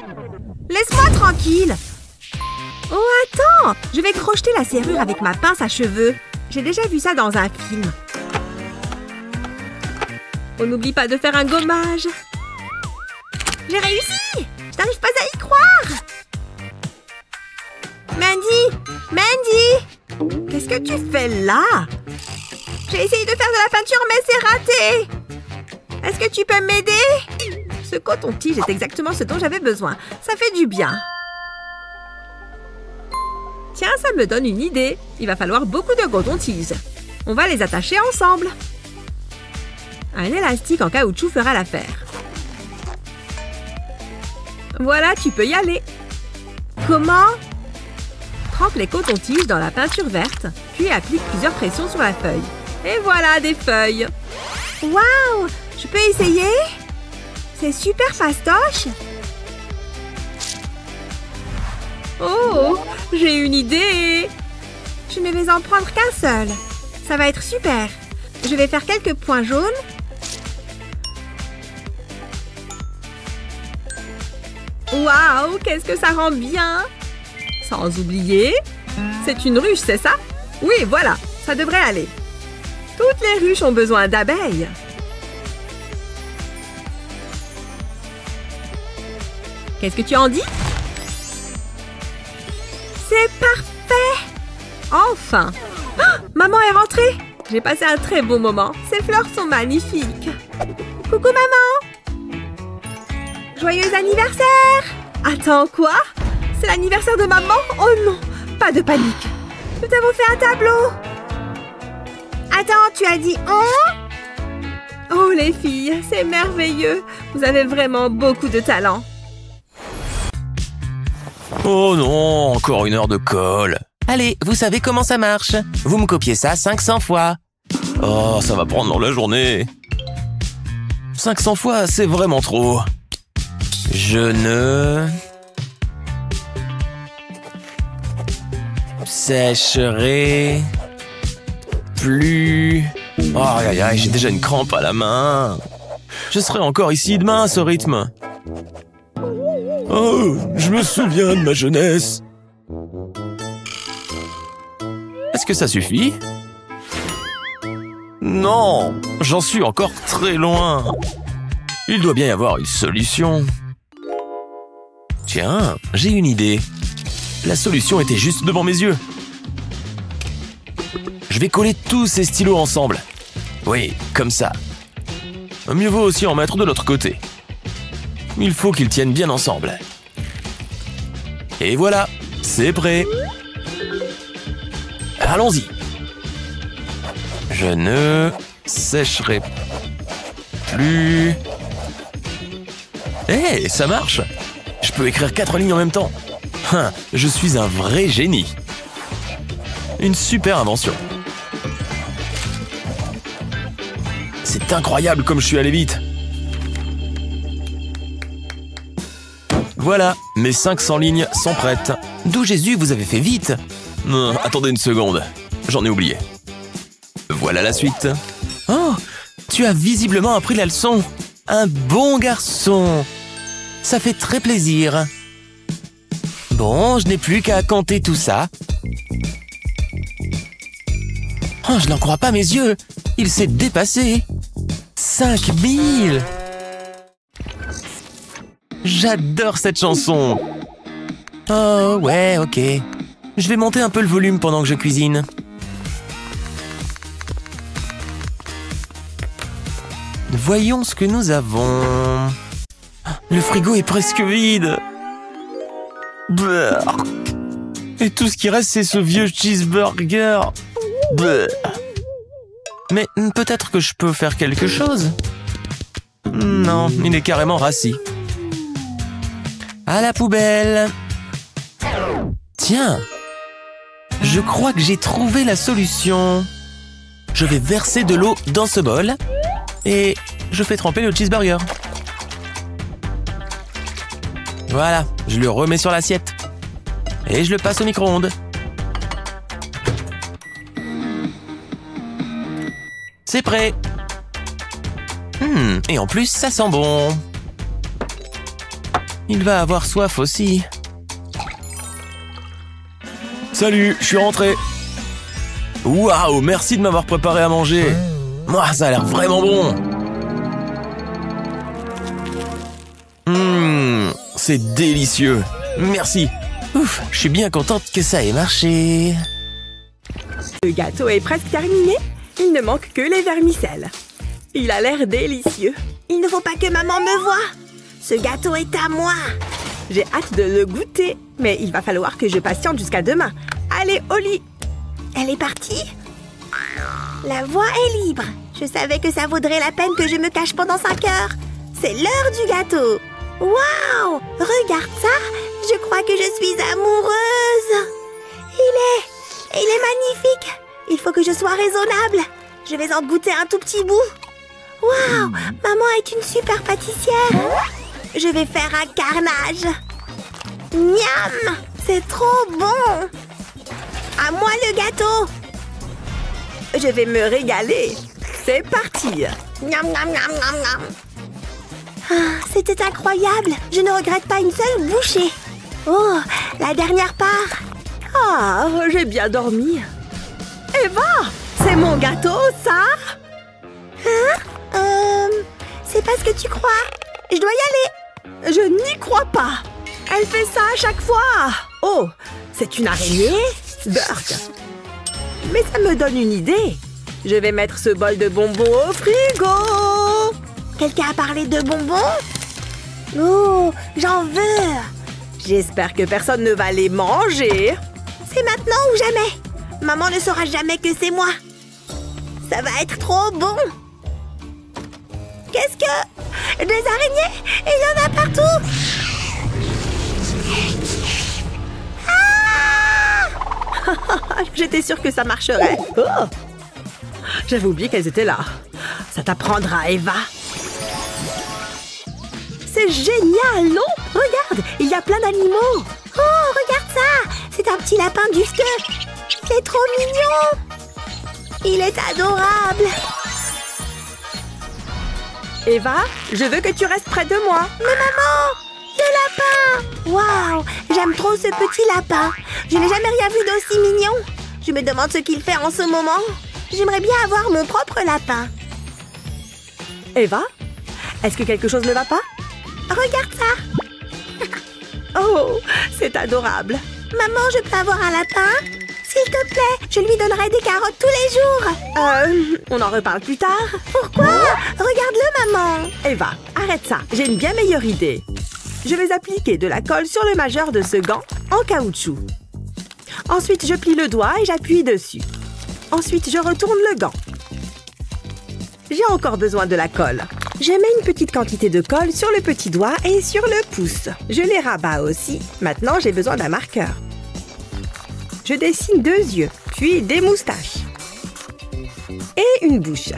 C: Laisse-moi tranquille! Oh, attends! Je vais crocheter la serrure avec ma pince à cheveux. J'ai déjà vu ça dans un film. On n'oublie pas de faire un gommage. J'ai réussi! Je n'arrive pas à y croire! Mandy! Mandy! Qu'est-ce que tu fais là? J'ai essayé de faire de la peinture, mais c'est raté! Est-ce que tu peux m'aider? Ce coton-tige est exactement ce dont j'avais besoin. Ça fait du bien. Tiens, ça me donne une idée. Il va falloir beaucoup de coton-tige. On va les attacher ensemble. Un élastique en caoutchouc fera l'affaire. Voilà, tu peux y aller. Comment? Trempe les cotons-tiges dans la peinture verte, puis applique plusieurs pressions sur la feuille. Et voilà des feuilles. Waouh! Je peux essayer? C'est super fastoche. Oh, j'ai une idée. Je ne vais en prendre qu'un seul. Ça va être super. Je vais faire quelques points jaunes. Waouh, qu'est-ce que ça rend bien! Sans oublier, c'est une ruche, c'est ça? Oui, voilà, ça devrait aller. Toutes les ruches ont besoin d'abeilles. Qu'est-ce que tu en dis? C'est parfait! Enfin! Oh, maman est rentrée! J'ai passé un très bon moment. Ces fleurs sont magnifiques. Coucou maman! Joyeux anniversaire! Attends, quoi? C'est l'anniversaire de maman? Oh non! Pas de panique. Nous avons fait un tableau. Attends, tu as dit « Oh les filles, c'est merveilleux. Vous avez vraiment beaucoup de talent.
G: Oh non, encore une heure de colle. Allez, vous savez comment ça marche. Vous me copiez ça 500 fois. Oh, ça va prendre dans la journée. 500 fois, c'est vraiment trop. Je ne... sécherai... plus... Oh, aïe, aïe, aïe, j'ai déjà une crampe à la main. Je serai encore ici demain à ce rythme. Oh, je me souviens de ma jeunesse. Est-ce que ça suffit? Non, j'en suis encore très loin. Il doit bien y avoir une solution. Tiens, j'ai une idée. La solution était juste devant mes yeux. Je vais coller tous ces stylos ensemble. Oui, comme ça. Mieux vaut aussi en mettre de l'autre côté. Il faut qu'ils tiennent bien ensemble. Et voilà, c'est prêt. Allons-y. Je ne sécherai plus. Hé, ça marche. Je peux écrire 4 lignes en même temps. Je suis un vrai génie. Une super invention. C'est incroyable comme je suis allé vite. Voilà, mes 500 lignes sont prêtes. D'où Jésus, vous avez fait vite. Attendez une seconde, j'en ai oublié. Voilà la suite. Oh, tu as visiblement appris la leçon. Un bon garçon. Ça fait très plaisir. Bon, je n'ai plus qu'à compter tout ça. Oh, je n'en crois pas mes yeux. Il s'est dépassé. 5000. J'adore cette chanson. Oh, ouais, ok. Je vais monter un peu le volume pendant que je cuisine. Voyons ce que nous avons. Le frigo est presque vide. Brrr. Et tout ce qui reste, c'est ce vieux cheeseburger. Brrr. Mais peut-être que je peux faire quelque chose. Non, il est carrément rassis. À la poubelle. Tiens, je crois que j'ai trouvé la solution. Je vais verser de l'eau dans ce bol et je fais tremper le cheeseburger. Voilà, je le remets sur l'assiette et je le passe au micro-ondes. C'est prêt. Et en plus, ça sent bon. Il va avoir soif aussi. Salut, je suis rentré. Waouh, merci de m'avoir préparé à manger. Moi, ça a l'air vraiment bon. C'est délicieux. Merci. Ouf, je suis bien contente que ça ait marché.
C: Le gâteau est presque terminé. Il ne manque que les vermicelles. Il a l'air délicieux.
A: Il ne faut pas que maman me voie. Ce gâteau est à moi.
C: J'ai hâte de le goûter. Mais il va falloir que je patiente jusqu'à demain. Allez, au lit.
A: Elle est partie? La voie est libre. Je savais que ça vaudrait la peine que je me cache pendant 5 heures. C'est l'heure du gâteau. Waouh! Regarde ça. Je crois que je suis amoureuse. Il est magnifique. Il faut que je sois raisonnable. Je vais en goûter un tout petit bout. Waouh! Maman est une super pâtissière. Je vais faire un carnage. Miam!
C: C'est trop bon! À moi le gâteau! Je vais me régaler. C'est parti! Miam, miam, miam, miam, miam. Ah, c'était incroyable! Je ne regrette pas une seule bouchée. Oh, la dernière part! Ah, j'ai bien dormi. Eva! C'est mon gâteau, ça? Hein? C'est pas ce que tu crois. Je dois y aller. Je n'y crois pas. Elle fait ça à chaque fois. Oh, c'est une araignée? Burk. Mais ça me donne une idée. Je vais mettre ce bol de bonbons au frigo. Quelqu'un a parlé de bonbons? Oh, j'en veux. J'espère que personne ne va les manger. C'est maintenant ou jamais. Maman ne saura jamais que c'est moi. Ça va être trop bon. Qu'est-ce que... Des araignées? Il y en a partout. Ah! J'étais sûre que ça marcherait. Oh! J'avais oublié qu'elles étaient là. Ça t'apprendra, Eva. C'est génial, non? Regarde, il y a plein d'animaux. Oh, regarde ça. C'est un petit lapin dufteux. C'est trop mignon. Il est adorable. Eva, je veux que tu restes près de moi. Mais maman, le lapin. Waouh, j'aime trop ce petit lapin. Je n'ai jamais rien vu d'aussi mignon. Je me demande ce qu'il fait en ce moment. J'aimerais bien avoir mon propre lapin. Eva, est-ce que quelque chose ne va pas? Regarde ça. Oh, c'est adorable. Maman, je peux avoir un lapin? S'il te plaît, je lui donnerai des carottes tous les jours. On en reparle plus tard. Pourquoi? Regarde-le, maman. Eva, arrête ça. J'ai une bien meilleure idée. Je vais appliquer de la colle sur le majeur de ce gant en caoutchouc. Ensuite, je plie le doigt et j'appuie dessus. Ensuite, je retourne le gant. J'ai encore besoin de la colle. Je mets une petite quantité de colle sur le petit doigt et sur le pouce. Je les rabats aussi. Maintenant, j'ai besoin d'un marqueur. Je dessine 2 yeux, puis des moustaches. Et une bouche.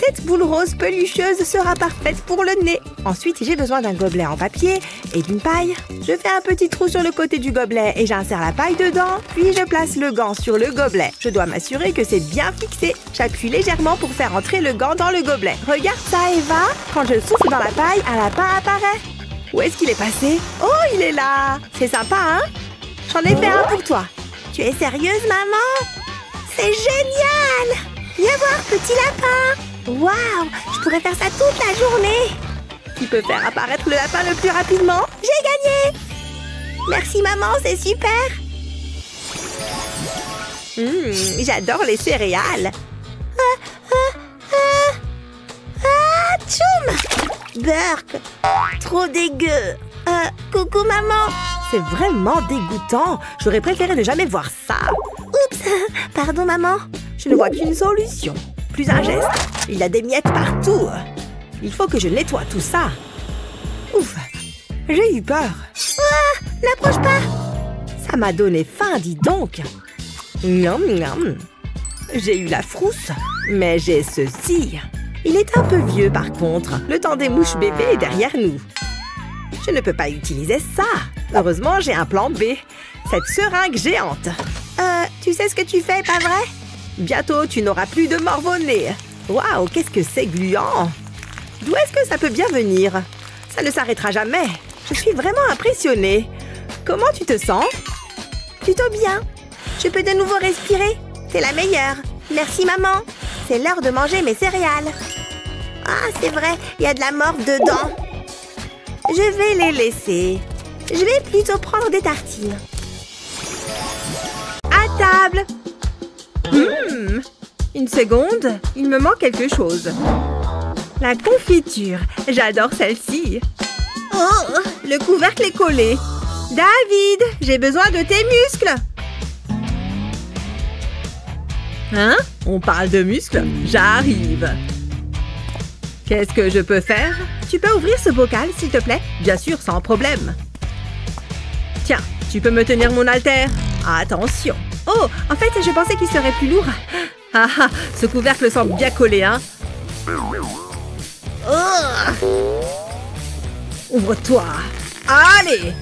C: Cette boule rose pelucheuse sera parfaite pour le nez. Ensuite, j'ai besoin d'un gobelet en papier et d'une paille. Je fais un petit trou sur le côté du gobelet et j'insère la paille dedans. Puis je place le gant sur le gobelet. Je dois m'assurer que c'est bien fixé. J'appuie légèrement pour faire entrer le gant dans le gobelet. Regarde ça, Eva. Quand je souffle dans la paille, un lapin apparaît. Où est-ce qu'il est passé? Oh, il est là. C'est sympa, hein? J'en ai fait un pour toi. Tu es sérieuse, maman? C'est génial! Viens voir, petit lapin! Waouh! Je pourrais faire ça toute la journée! Qui peut faire apparaître le lapin le plus rapidement? J'ai gagné! Merci, maman, c'est super! J'adore les céréales! Tchoum! Burk! Trop dégueu! Coucou, maman! C'est vraiment dégoûtant. J'aurais préféré ne jamais voir ça. Oups! Pardon, maman. Je ne vois qu'une solution. Plus un geste. Il y a des miettes partout. Il faut que je nettoie tout ça. Ouf! J'ai eu peur. Ah! N'approche pas! Ça m'a donné faim, dis donc. Miam, miam. J'ai eu la frousse, mais j'ai ceci. Il est un peu vieux, par contre. Le temps des mouches bébés est derrière nous. Je ne peux pas utiliser ça. Heureusement, j'ai un plan B. Cette seringue géante. Tu sais ce que tu fais, pas vrai? Bientôt, tu n'auras plus de morve au nez. Waouh, qu'est-ce que c'est gluant! D'où est-ce que ça peut bien venir? Ça ne s'arrêtera jamais. Je suis vraiment impressionnée. Comment tu te sens? Plutôt bien. Je peux de nouveau respirer? T'es la meilleure. Merci, maman. C'est l'heure de manger mes céréales. Ah, c'est vrai, il y a de la morve dedans. Je vais les laisser. Je vais plutôt prendre des tartines. À table! Une seconde, il me manque quelque chose. La confiture, j'adore celle-ci. Oh, le couvercle est collé. David, j'ai besoin de tes muscles. Hein? On parle de muscles? J'arrive. Qu'est-ce que je peux faire? Tu peux ouvrir ce bocal, s'il te plaît? Bien sûr, sans problème. Tiens, tu peux me tenir mon haltère? Attention. Oh, en fait, je pensais qu'il serait plus lourd. Ah ah, ce couvercle semble bien collé, hein? Oh! Ouvre-toi. Allez!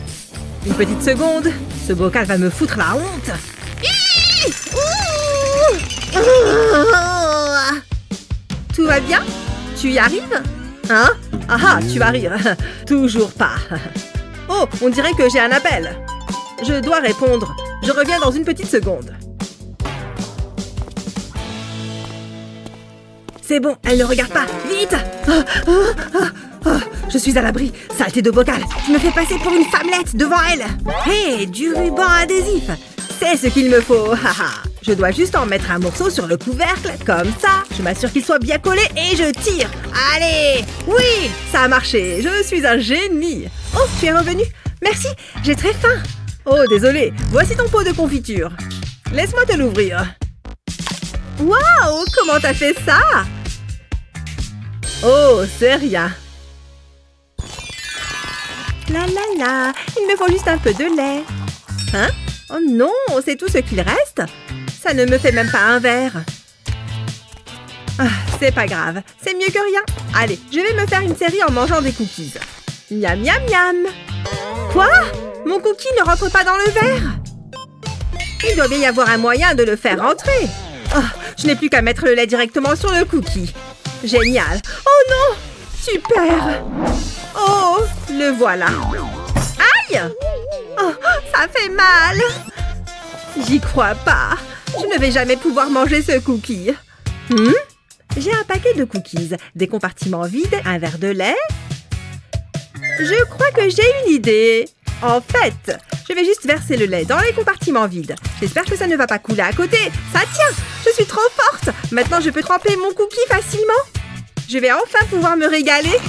C: Une petite seconde. Ce bocal va me foutre la honte. Tout va bien? Tu y arrives? Hein? Ah, tu vas rire. Toujours pas. Oh, on dirait que j'ai un appel. Je dois répondre. Je reviens dans une petite seconde. C'est bon, elle ne regarde pas. Vite! Je suis à l'abri. Saleté de bocal. Je me fais passer pour une femmelette devant elle. Hé, du ruban adhésif. C'est ce qu'il me faut. Je dois juste en mettre un morceau sur le couvercle, comme ça. Je m'assure qu'il soit bien collé et je tire. Allez! Oui, ça a marché. Je suis un génie. Oh, tu es revenu. Merci, j'ai très faim. Oh, désolé. Voici ton pot de confiture. Laisse-moi te l'ouvrir. Waouh, comment t'as fait ça? Oh, c'est rien. La la la, il me faut juste un peu de lait. Hein? Oh non, c'est tout ce qu'il reste? Ça ne me fait même pas un verre. Ah, c'est pas grave, c'est mieux que rien. Allez, je vais me faire une série en mangeant des cookies. Miam miam miam. Quoi? Mon cookie ne rentre pas dans le verre? Il doit bien y avoir un moyen de le faire rentrer. Oh, je n'ai plus qu'à mettre le lait directement sur le cookie. Génial. Oh non! Super! Oh, le voilà. Aïe! Oh, ça fait mal. J'y crois pas. Je ne vais jamais pouvoir manger ce cookie. J'ai un paquet de cookies, des compartiments vides, un verre de lait. Je crois que j'ai une idée. En fait, je vais juste verser le lait dans les compartiments vides. J'espère que ça ne va pas couler à côté. Ça tient! Je suis trop forte! Maintenant, je peux tremper mon cookie facilement. Je vais enfin pouvoir me régaler.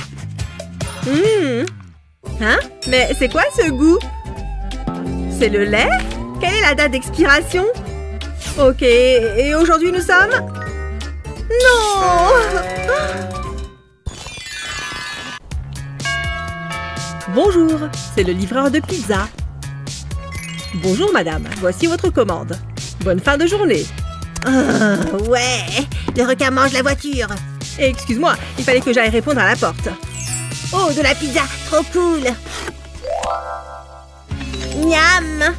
C: Hein? Mais c'est quoi ce goût? C'est le lait? Quelle est la date d'expiration? Ok, et aujourd'hui nous sommes... Non! Bonjour, c'est le livreur de pizza. Bonjour madame, voici votre commande. Bonne fin de journée.
A: Ouais, le requin mange la voiture.
C: Excuse-moi, il fallait que j'aille répondre à la porte.
A: Oh, de la pizza, trop cool. Miam.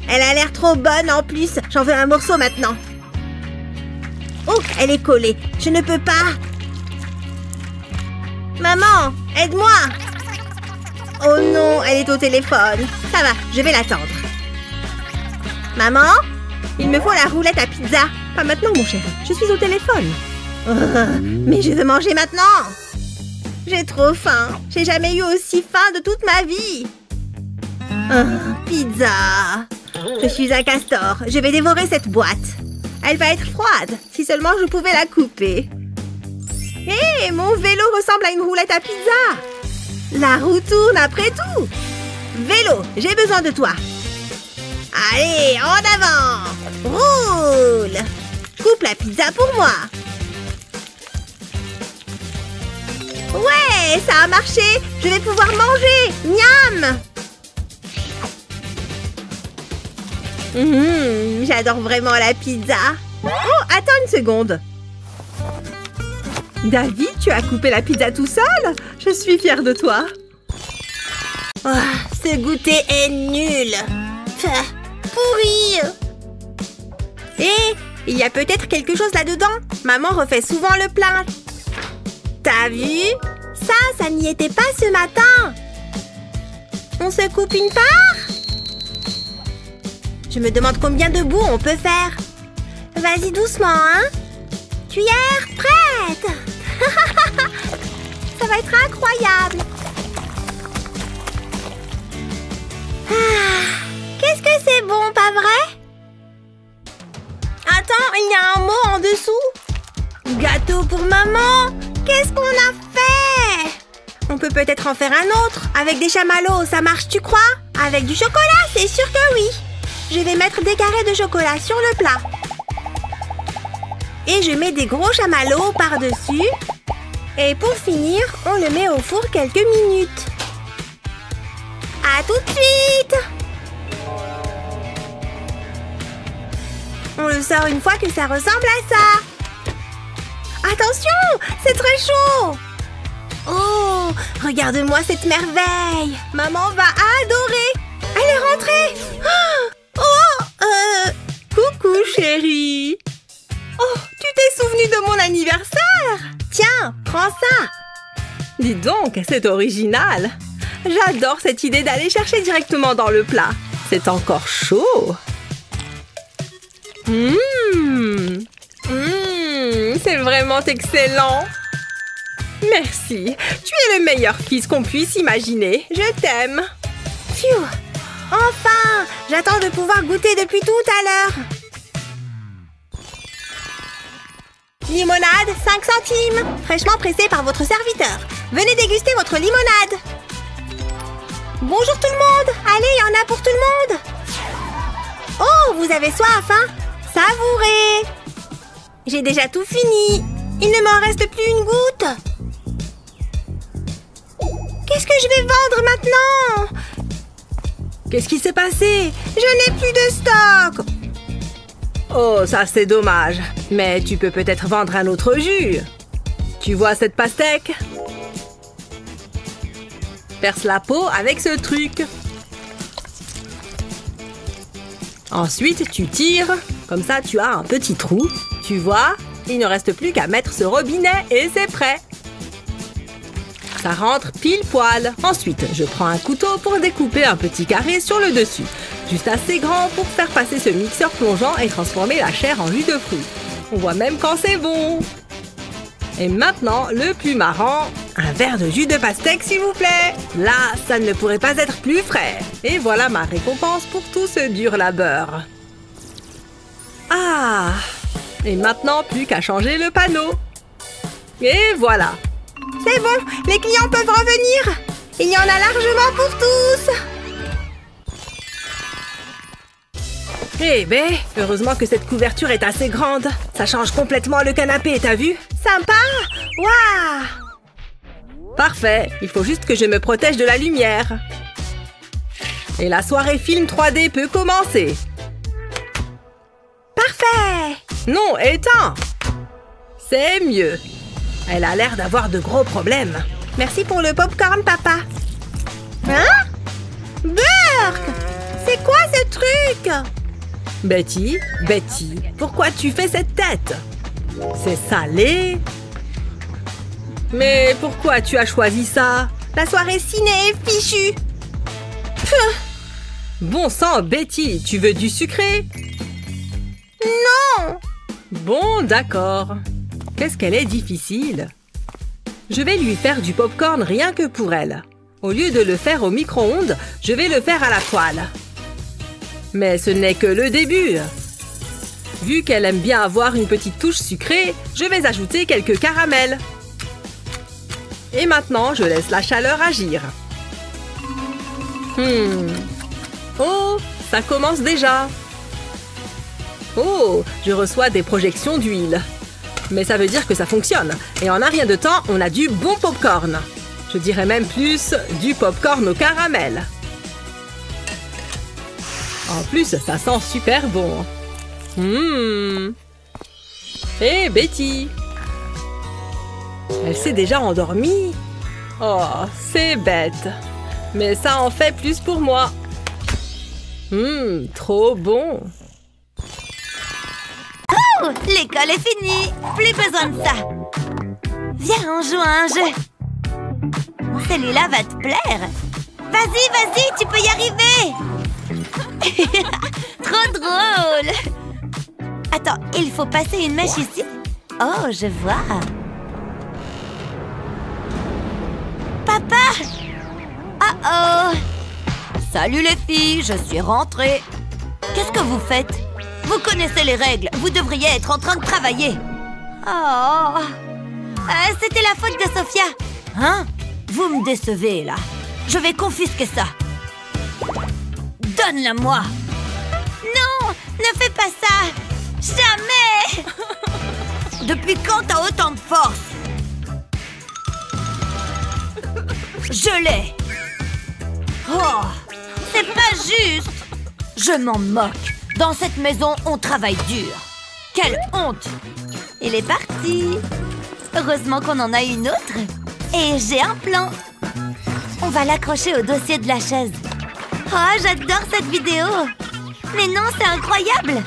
A: Elle a l'air trop bonne en plus. J'en veux un morceau maintenant. Oh, elle est collée. Je ne peux pas. Maman, aide-moi. Oh non, elle est au téléphone. Ça va, je vais l'attendre. Maman, il me faut la roulette à pizza.
C: Pas maintenant, mon chéri. Je suis au téléphone.
A: Mais je veux manger maintenant. J'ai trop faim. J'ai jamais eu aussi faim de toute ma vie. Pizza. Je suis un castor. Je vais dévorer cette boîte. Elle va être froide. Si seulement je pouvais la couper. Hé, mon vélo ressemble à une roulette à pizza. La roue tourne après tout. Vélo, j'ai besoin de toi. Allez, en avant. Roule. Coupe la pizza pour moi. Ouais, ça a marché. Je vais pouvoir manger. Miam. J'adore vraiment la pizza. Oh, attends une seconde.
C: David, tu as coupé la pizza tout seul? Je suis fière de toi.
A: Oh, ce goûter est nul. Pourri. Et il y a peut-être quelque chose là-dedans. Maman refait souvent le plein. T'as vu? Ça n'y était pas ce matin. On se coupe une part? Je me demande combien de bouts on peut faire. Vas-y doucement, hein? Cuillère prête. Ça va être incroyable. Qu'est-ce que c'est bon, pas vrai? Attends, il y a un mot en dessous. Gâteau pour maman. Qu'est-ce qu'on a fait? On peut peut-être en faire un autre. Avec des chamallows, ça marche, tu crois? Avec du chocolat, c'est sûr que oui. Je vais mettre des carrés de chocolat sur le plat. Et je mets des gros chamallows par-dessus. Et pour finir, on le met au four quelques minutes. À tout de suite! On le sort une fois que ça ressemble à ça. Attention, c'est très chaud. Oh, regarde-moi cette merveille. Maman va adorer. Elle est rentrée. Oh,
C: beaucoup, chérie. Oh, tu t'es souvenu de mon anniversaire? Tiens, prends ça. Dis donc, c'est original. J'adore cette idée d'aller chercher directement dans le plat. C'est encore chaud. C'est vraiment excellent. Merci. Tu es le meilleur fils qu'on puisse imaginer. Je t'aime.
A: Phew. Enfin, j'attends de pouvoir goûter depuis tout à l'heure. Limonade, 5 centimes. Fraîchement pressée par votre serviteur. Venez déguster votre limonade. Bonjour tout le monde. Allez, il y en a pour tout le monde. Oh, vous avez soif, hein? Savourez. J'ai déjà tout fini. Il ne m'en reste plus une goutte. Qu'est-ce que je vais vendre maintenant?
C: Qu'est-ce qui s'est passé?
A: Je n'ai plus de stock.
C: Oh, ça c'est dommage. Mais tu peux peut-être vendre un autre jus. Tu vois cette pastèque? Perce la peau avec ce truc. Ensuite, tu tires. Comme ça, tu as un petit trou. Tu vois? Il ne reste plus qu'à mettre ce robinet et c'est prêt. Ça rentre pile poil. Ensuite, je prends un couteau pour découper un petit carré sur le dessus. Juste assez grand pour faire passer ce mixeur plongeant et transformer la chair en jus de fruits. On voit même quand c'est bon. Et maintenant, le plus marrant, un verre de jus de pastèque s'il vous plaît. Là, ça ne pourrait pas être plus frais. Et voilà ma récompense pour tout ce dur labeur. Ah! Et maintenant, plus qu'à changer le panneau. Et voilà.
A: C'est bon, les clients peuvent revenir. Il y en a largement pour tous.
C: Eh ben, heureusement que cette couverture est assez grande. Ça change complètement le canapé, t'as vu?
A: Sympa. Waouh.
C: Parfait, il faut juste que je me protège de la lumière. Et la soirée film 3D peut commencer.
A: Parfait.
C: Non, éteins. C'est mieux. Elle a l'air d'avoir de gros problèmes.
A: Merci pour le popcorn, papa. Hein? Burk! C'est quoi ce truc?
C: Betty, pourquoi tu fais cette tête? C'est salé. Mais pourquoi tu as choisi ça?
A: La soirée ciné est fichue.
C: Bon sang, Betty, tu veux du sucré?
A: Non!
C: Bon, d'accord. Qu'est-ce qu'elle est difficile. Je vais lui faire du popcorn rien que pour elle. Au lieu de le faire au micro-ondes, je vais le faire à la poêle. Mais ce n'est que le début. Vu qu'elle aime bien avoir une petite touche sucrée, je vais ajouter quelques caramels. Et maintenant, je laisse la chaleur agir. Oh, ça commence déjà. Oh, je reçois des projections d'huile. Mais ça veut dire que ça fonctionne. Et en un rien de temps, on a du bon popcorn. Je dirais même plus du popcorn au caramel. En plus, ça sent super bon. Hé, Betty. Elle s'est déjà endormie. Oh, c'est bête. Mais ça en fait plus pour moi. Trop bon.
A: Oh, l'école est finie. Plus besoin de ça. Viens, on joue à un jeu. Celui-là va te plaire. Vas-y, tu peux y arriver. Trop drôle. Attends, il faut passer une mèche ici. Oh, je vois. Papa! Oh! Salut les filles, je suis rentrée. Qu'est-ce que vous faites? Vous connaissez les règles, vous devriez être en train de travailler. Oh! C'était la faute de Sophia. Hein? Vous me décevez, là. Je vais confisquer ça. Donne-la-moi. Non! Ne fais pas ça! Jamais! Depuis quand t'as autant de force? Je l'ai! Oh! C'est pas juste! Je m'en moque! Dans cette maison, on travaille dur! Quelle honte! Il est parti! Heureusement qu'on en a une autre! Et j'ai un plan! On va l'accrocher au dossier de la chaise! Oh, j'adore cette vidéo! Mais non, c'est incroyable!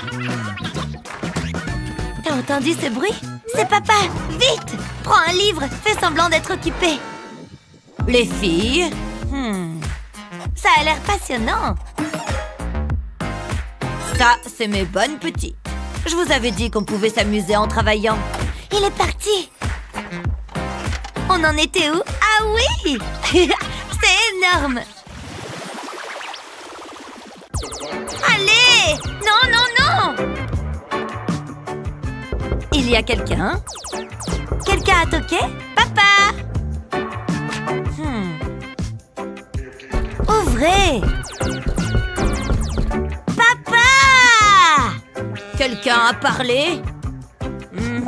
A: T'as entendu ce bruit? C'est papa! Vite! Prends un livre, fais semblant d'être occupé.
B: Les filles?
A: Ça a l'air passionnant.
B: Ça, c'est mes bonnes petites. Je vous avais dit qu'on pouvait s'amuser en travaillant.
A: Il est parti. On en était où? Ah oui! C'est énorme. Allez! Non, non, non!
B: Il y a quelqu'un?
A: Quelqu'un a toqué? Papa! Ouvrez! Papa!
B: Quelqu'un a parlé?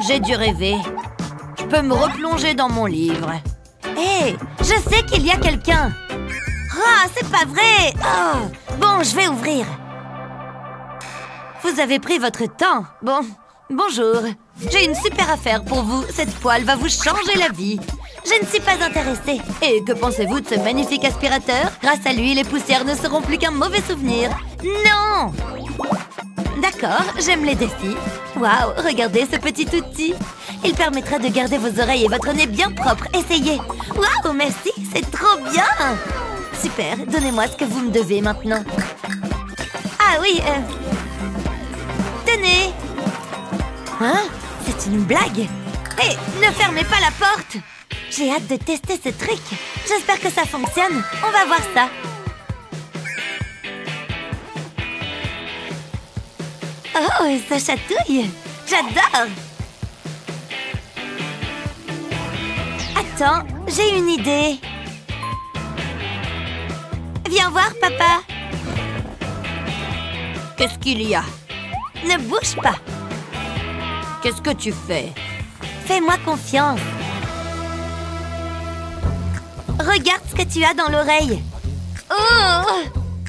B: J'ai dû rêver. Je peux me replonger dans mon livre.
A: Hé, je sais qu'il y a quelqu'un. Ah, c'est pas vrai. Oh, bon, je vais ouvrir.
B: Vous avez pris votre temps. Bon, bonjour. J'ai une super affaire pour vous. Cette poêle va vous changer la vie.
A: Je ne suis pas intéressée.
B: Et que pensez-vous de ce magnifique aspirateur? Grâce à lui, les poussières ne seront plus qu'un mauvais souvenir.
A: Non!
B: D'accord, j'aime les défis.
A: Waouh, regardez ce petit outil. Il permettra de garder vos oreilles et votre nez bien propres. Essayez. Waouh, merci, c'est trop bien. Super, donnez-moi ce que vous me devez maintenant. Ah oui, tenez. Hein? C'est une blague. Hé, ne fermez pas la porte. J'ai hâte de tester ce truc. J'espère que ça fonctionne. On va voir ça. Oh, ça chatouille. J'adore. Attends, j'ai une idée. Viens voir, papa.
B: Qu'est-ce qu'il y a?
A: Ne bouge pas.
B: Qu'est-ce que tu fais?
A: Fais-moi confiance. Regarde ce que tu as dans l'oreille. Oh!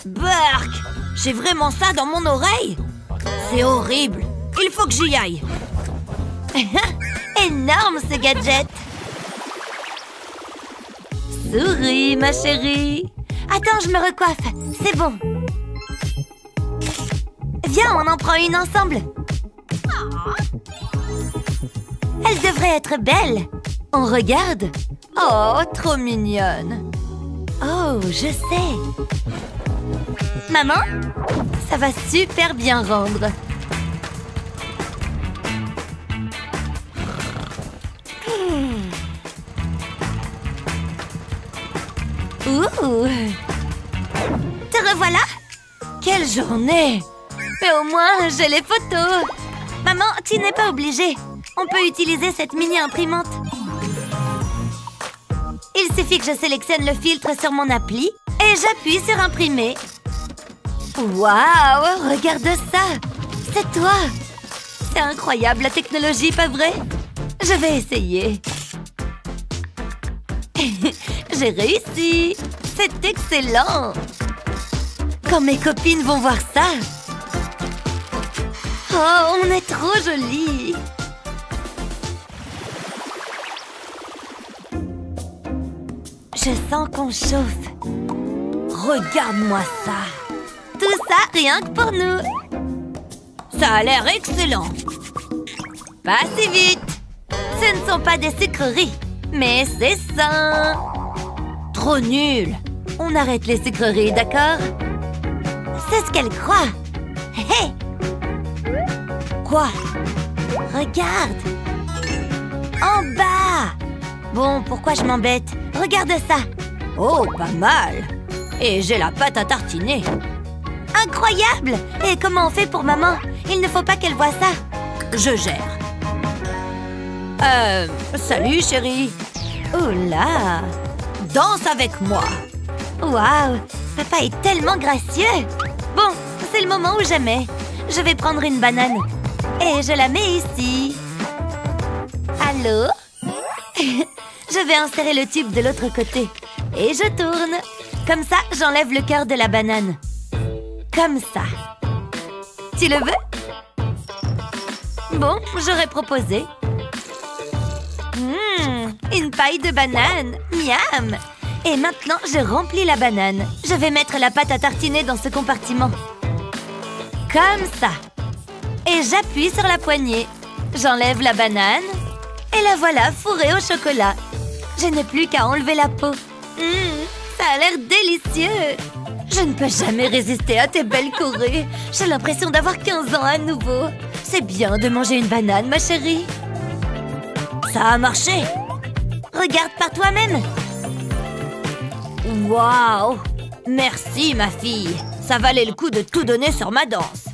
B: Burk! J'ai vraiment ça dans mon oreille? C'est horrible. Il faut que j'y aille.
A: Énorme ce gadget. Souris, ma chérie. Attends, je me recoiffe. C'est bon. Viens, on en prend une ensemble. Elle devrait être belle. On regarde.
B: Oh, trop mignonne.
A: Oh, je sais. Maman, ça va super bien rendre. Ouh. Te revoilà?
B: Quelle journée!
A: Mais au moins, j'ai les photos. Maman, tu n'es pas obligée. On peut utiliser cette mini-imprimante. Il suffit que je sélectionne le filtre sur mon appli et j'appuie sur imprimer. Waouh, regarde ça. C'est toi. C'est incroyable la technologie, pas vrai? Je vais essayer. J'ai réussi. C'est excellent. Quand mes copines vont voir ça. Oh, on est trop jolis. Je sens qu'on chauffe.
B: Regarde-moi ça.
A: Tout ça, rien que pour nous.
B: Ça a l'air excellent.
A: Pas si vite. Ce ne sont pas des sucreries, mais c'est sain.
B: Trop nul.
A: On arrête les sucreries, d'accord? C'est ce qu'elle croit. Hé!
B: Quoi?
A: Regarde. En bas. Bon, pourquoi je m'embête? Regarde ça.
B: Oh, pas mal. Et j'ai la pâte à tartiner.
A: Incroyable! Et comment on fait pour maman? Il ne faut pas qu'elle voie ça.
B: Je gère. Salut, chérie.
A: Oh là!
B: Danse avec moi.
A: Waouh! Papa est tellement gracieux. Bon, c'est le moment ou jamais. Je vais prendre une banane. Et je la mets ici. Allô? Je vais insérer le tube de l'autre côté. Et je tourne. Comme ça, j'enlève le cœur de la banane. Comme ça. Tu le veux? Bon, j'aurais proposé. Une paille de banane. Miam! Et maintenant, je remplis la banane. Je vais mettre la pâte à tartiner dans ce compartiment. Comme ça. Et j'appuie sur la poignée. J'enlève la banane et la voilà fourrée au chocolat. Je n'ai plus qu'à enlever la peau. Ça a l'air délicieux. Je ne peux jamais résister à tes belles courées. J'ai l'impression d'avoir 15 ans à nouveau. C'est bien de manger une banane, ma chérie. Ça a marché. Regarde par toi-même. Waouh! Merci, ma fille. Ça valait le coup de tout donner sur ma danse.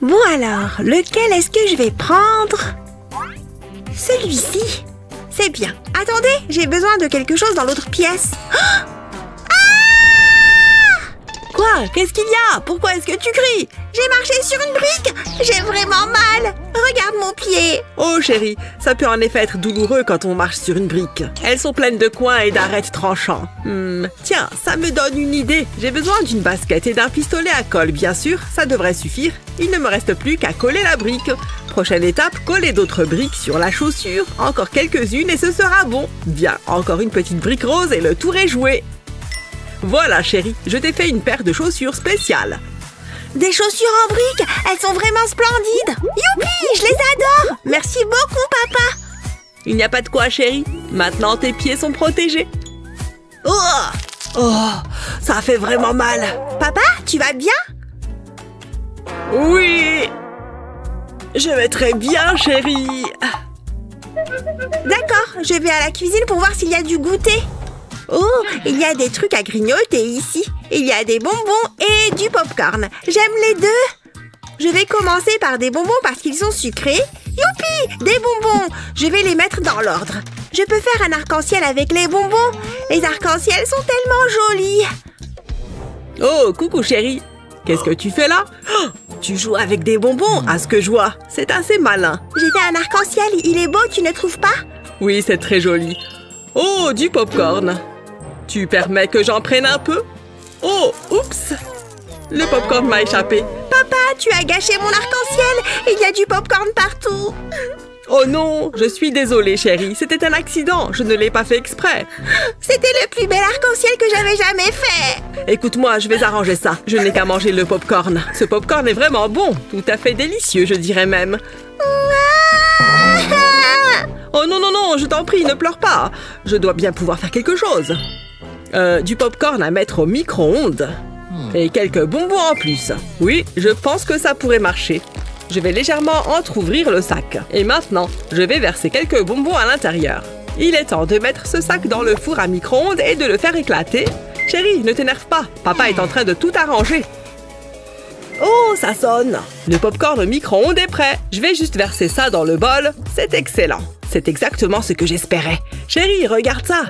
C: Bon alors, lequel est-ce que je vais prendre? Celui-ci. C'est bien. Attendez, j'ai besoin de quelque chose dans l'autre pièce. Ah! Quoi? Qu'est-ce qu'il y a? Pourquoi est-ce que tu cries? J'ai marché sur une brique. J'ai vraiment mal. Regarde mon pied.
I: Oh chérie, ça peut en effet être douloureux quand on marche sur une brique. Elles sont pleines de coins et d'arêtes tranchants. Tiens, ça me donne une idée. J'ai besoin d'une basket et d'un pistolet à colle, bien sûr. Ça devrait suffire. Il ne me reste plus qu'à coller la brique. Prochaine étape, coller d'autres briques sur la chaussure. Encore quelques-unes et ce sera bon. Bien, encore une petite brique rose et le tour est joué. Voilà chérie, je t'ai fait une paire de chaussures spéciales.
C: Des chaussures en briques. Elles sont vraiment splendides. Youpi, je les adore. Merci beaucoup, papa.
I: Il n'y a pas de quoi chérie. Maintenant tes pieds sont protégés. Oh, ça fait vraiment mal.
C: Papa, tu vas bien?
I: Oui. Je vais très bien chérie.
C: D'accord, je vais à la cuisine pour voir s'il y a du goûter. Oh, il y a des trucs à grignoter ici. Il y a des bonbons et du popcorn. J'aime les deux. Je vais commencer par des bonbons parce qu'ils sont sucrés. Youpi, des bonbons. Je vais les mettre dans l'ordre. Je peux faire un arc-en-ciel avec les bonbons. Les arcs-en-ciel sont tellement jolis.
I: Oh, coucou chérie. Qu'est-ce que tu fais là? Tu joues avec des bonbons, à ce que je vois. C'est assez malin.
C: J'ai fait un arc-en-ciel. Il est beau, tu ne trouves pas?
I: Oui, c'est très joli. Oh, du popcorn. Tu permets que j'en prenne un peu? Oh, oups! Le popcorn m'a échappé.
C: Papa, tu as gâché mon arc-en-ciel. Il y a du popcorn partout.
I: Oh non, je suis désolée chérie. C'était un accident, je ne l'ai pas fait exprès.
C: C'était le plus bel arc-en-ciel que j'avais jamais fait.
I: Écoute-moi, je vais arranger ça. Je n'ai qu'à manger le popcorn. Ce popcorn est vraiment bon, tout à fait délicieux, je dirais même. Oh non, non, non, je t'en prie, ne pleure pas. Je dois bien pouvoir faire quelque chose. Du popcorn à mettre au micro-ondes. Et quelques bonbons en plus. Oui, je pense que ça pourrait marcher. Je vais légèrement entrouvrir le sac. Et maintenant, je vais verser quelques bonbons à l'intérieur. Il est temps de mettre ce sac dans le four à micro-ondes et de le faire éclater. Chérie, ne t'énerve pas. Papa est en train de tout arranger. Oh, ça sonne. Le popcorn au micro-ondes est prêt. Je vais juste verser ça dans le bol. C'est excellent. C'est exactement ce que j'espérais. Chérie, regarde ça.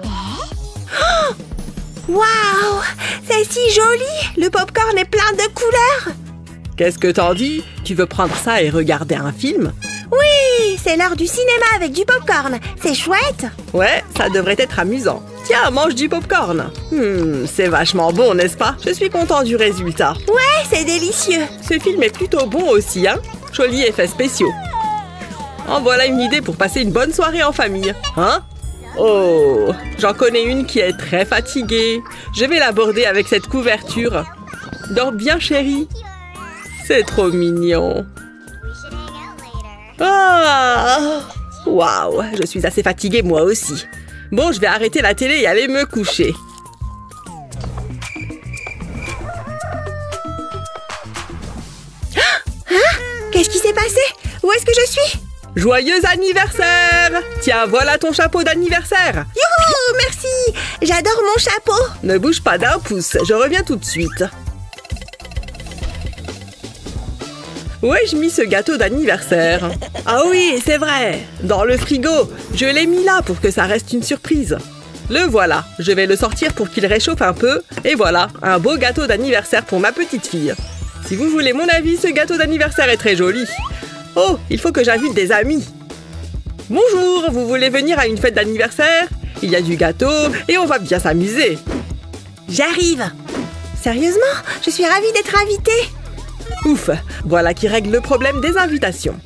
C: Oh, waouh, c'est si joli. Le popcorn est plein de couleurs.
I: Qu'est-ce que t'en dis? Tu veux prendre ça et regarder un film?
C: Oui, c'est l'heure du cinéma avec du popcorn. C'est chouette.
I: Ouais, ça devrait être amusant. Tiens, mange du popcorn. C'est vachement bon, n'est-ce pas? Je suis content du résultat.
C: Ouais, c'est délicieux.
I: Ce film est plutôt bon aussi, hein? Jolis effets spéciaux. En voilà une idée pour passer une bonne soirée en famille. Hein? Oh, j'en connais une qui est très fatiguée. Je vais l'aborder avec cette couverture. Dors bien, chérie. C'est trop mignon. Ah! Waouh, je suis assez fatiguée moi aussi. Bon, je vais arrêter la télé et aller me coucher.
C: Qu'est-ce qui s'est passé? Où est-ce que je suis?
I: Joyeux anniversaire! Tiens, voilà ton chapeau d'anniversaire.
C: Youhou, merci! J'adore mon chapeau.
I: Ne bouge pas d'un pouce, je reviens tout de suite. Où ai-je mis ce gâteau d'anniversaire? Ah oui, c'est vrai! Dans le frigo, je l'ai mis là pour que ça reste une surprise. Le voilà, je vais le sortir pour qu'il réchauffe un peu. Et voilà, un beau gâteau d'anniversaire pour ma petite fille. Si vous voulez mon avis, ce gâteau d'anniversaire est très joli. Oh, il faut que j'invite des amis. Bonjour, vous voulez venir à une fête d'anniversaire? Il y a du gâteau et on va bien s'amuser.
C: J'arrive. Sérieusement, je suis ravie d'être invitée.
I: Ouf, voilà qui règle le problème des invitations.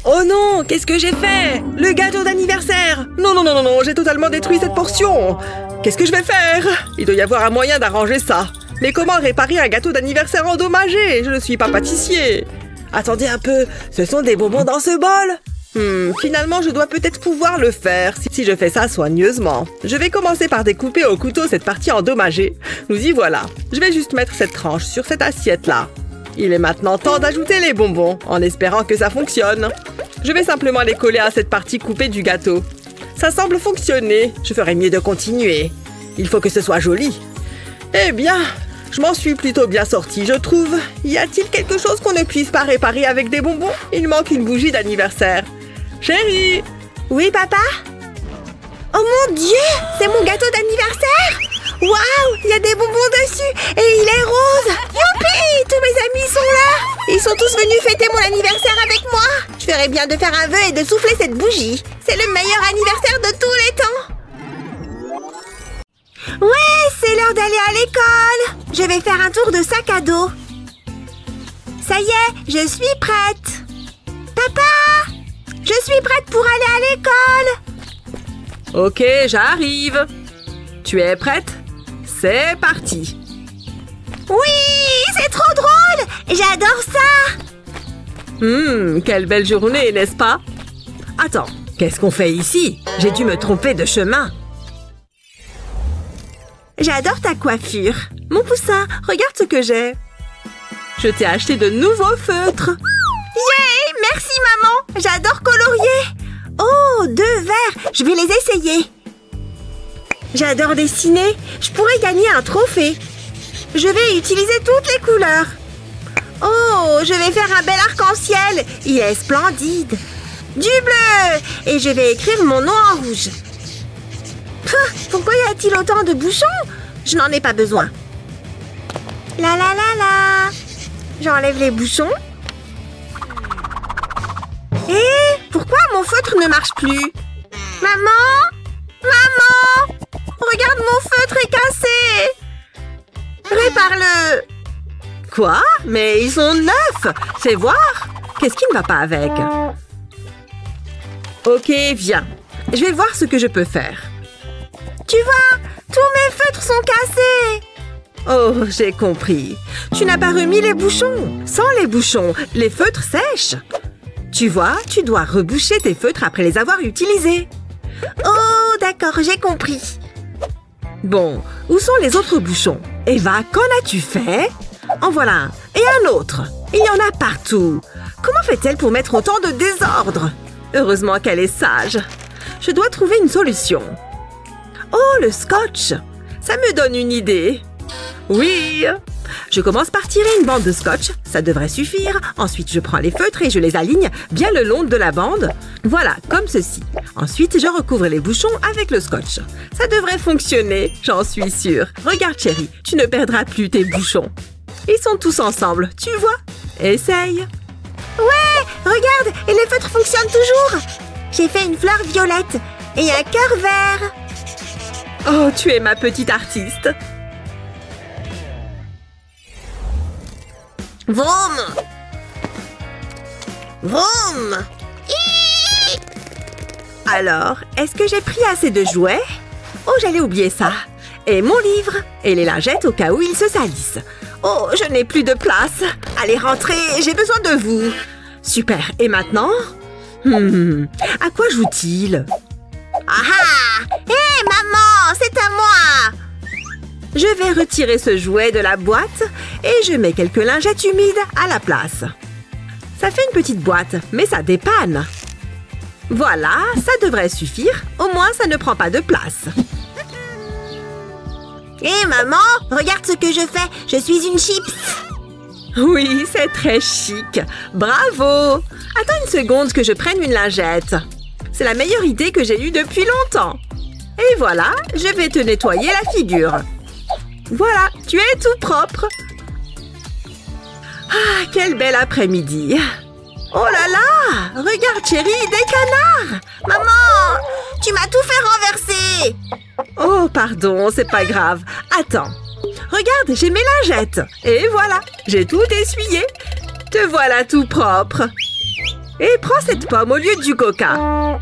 I: Oh non, qu'est-ce que j'ai fait? Le gâteau d'anniversaire! Non, non, non, non, non, j'ai totalement détruit cette portion. Qu'est-ce que je vais faire? Il doit y avoir un moyen d'arranger ça. Mais comment réparer un gâteau d'anniversaire endommagé? Je ne suis pas pâtissier. Attendez un peu, ce sont des bonbons dans ce bol. Finalement, je dois peut-être pouvoir le faire si je fais ça soigneusement. Je vais commencer par découper au couteau cette partie endommagée. Nous y voilà. Je vais juste mettre cette tranche sur cette assiette-là. Il est maintenant temps d'ajouter les bonbons, en espérant que ça fonctionne. Je vais simplement les coller à cette partie coupée du gâteau. Ça semble fonctionner. Je ferais mieux de continuer. Il faut que ce soit joli. Eh bien, je m'en suis plutôt bien sortie, je trouve. Y a-t-il quelque chose qu'on ne puisse pas réparer avec des bonbons? Il manque une bougie d'anniversaire. Chérie!
C: Oui, papa? Oh mon Dieu! C'est mon gâteau d'anniversaire! Waouh! Il y a des bonbons dessus! Et il est rose! Youpi! Tous mes amis sont là! Ils sont tous venus fêter mon anniversaire avec moi! Je ferais bien de faire un vœu et de souffler cette bougie. C'est le meilleur anniversaire de tous les temps! Ouais! C'est l'heure d'aller à l'école! Je vais faire un tour de sac à dos. Ça y est, je suis prête! Papa! Je suis prête pour aller à l'école!
I: Ok, j'arrive. Tu es prête? C'est parti.
C: Oui, c'est trop drôle! J'adore ça!
I: Quelle belle journée, n'est-ce pas? Attends, qu'est-ce qu'on fait ici? J'ai dû me tromper de chemin.
C: J'adore ta coiffure. Mon poussin, regarde ce que j'ai.
I: Je t'ai acheté de nouveaux feutres.
C: Yay! Merci, maman! J'adore colorier! Oh, 2 verres! Je vais les essayer. J'adore dessiner. Je pourrais gagner un trophée. Je vais utiliser toutes les couleurs. Oh, je vais faire un bel arc-en-ciel. Il est splendide. Du bleu! Et je vais écrire mon nom en rouge. Pourquoi y a-t-il autant de bouchons? Je n'en ai pas besoin. La la la la. J'enlève les bouchons. Et pourquoi mon feutre ne marche plus? Maman? Maman? Regarde, mon feutre est cassé. Répare-le.
I: Quoi? Mais ils sont neufs. Fais voir. Qu'est-ce qui ne va pas avec? Ok, viens. Je vais voir ce que je peux faire.
C: Tu vois, tous mes feutres sont cassés.
I: Oh, j'ai compris. Tu n'as pas remis les bouchons. Sans les bouchons, les feutres sèchent. Tu vois, tu dois reboucher tes feutres après les avoir utilisés.
C: Oh, d'accord, j'ai compris.
I: Bon, où sont les autres bouchons? Eva, qu'en as-tu fait? En voilà un. Et un autre. Il y en a partout. Comment fait-elle pour mettre autant de désordre? Heureusement qu'elle est sage. Je dois trouver une solution. Oh, le scotch! Ça me donne une idée. Oui! Je commence par tirer une bande de scotch. Ça devrait suffire. Ensuite, je prends les feutres et je les aligne bien le long de la bande. Voilà, comme ceci. Ensuite, je recouvre les bouchons avec le scotch. Ça devrait fonctionner, j'en suis sûre. Regarde, chérie, tu ne perdras plus tes bouchons. Ils sont tous ensemble, tu vois? Essaye!
C: Ouais! Regarde! Et les feutres fonctionnent toujours! J'ai fait une fleur violette et un cœur vert.
I: Oh, tu es ma petite artiste.
C: Vroom! Vroom!
I: Alors, est-ce que j'ai pris assez de jouets? Oh, j'allais oublier ça. Et mon livre. Et les lingettes au cas où ils se salissent. Oh, je n'ai plus de place. Allez, rentrez, j'ai besoin de vous. Super, et maintenant? À quoi joue-t-il?
C: Ah! Hé, maman, c'est à moi!
I: Je vais retirer ce jouet de la boîte et je mets quelques lingettes humides à la place. Ça fait une petite boîte, mais ça dépanne. Voilà, ça devrait suffire. Au moins, ça ne prend pas de place.
C: Hé, maman, regarde ce que je fais. Je suis une chips.
I: Oui, c'est très chic. Bravo! Attends une seconde que je prenne une lingette. C'est la meilleure idée que j'ai eue depuis longtemps. Et voilà, je vais te nettoyer la figure. Voilà, tu es tout propre. Ah, quel bel après-midi. Oh là là! Regarde, chérie, des canards!
C: Maman, tu m'as tout fait renverser.
I: Oh, pardon, c'est pas grave. Attends. Regarde, j'ai mes lingettes. Et voilà, j'ai tout essuyé. Te voilà tout propre. Et prends cette pomme au lieu du coca.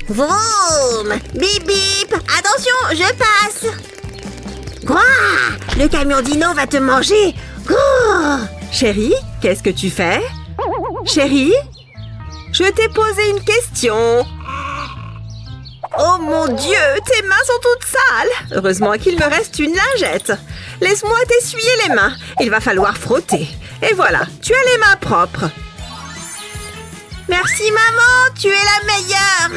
C: Vroom! Bip bip! Attention, je passe! Quoi? Le camion dino va te manger! Chérie, qu'est-ce que tu fais? Chérie? Je t'ai posé une question. Oh mon Dieu, tes mains sont toutes sales. Heureusement qu'il me reste une lingette. Laisse-moi t'essuyer les mains. Il va falloir frotter. Et voilà, tu as les mains propres. Merci maman, tu es la meilleure.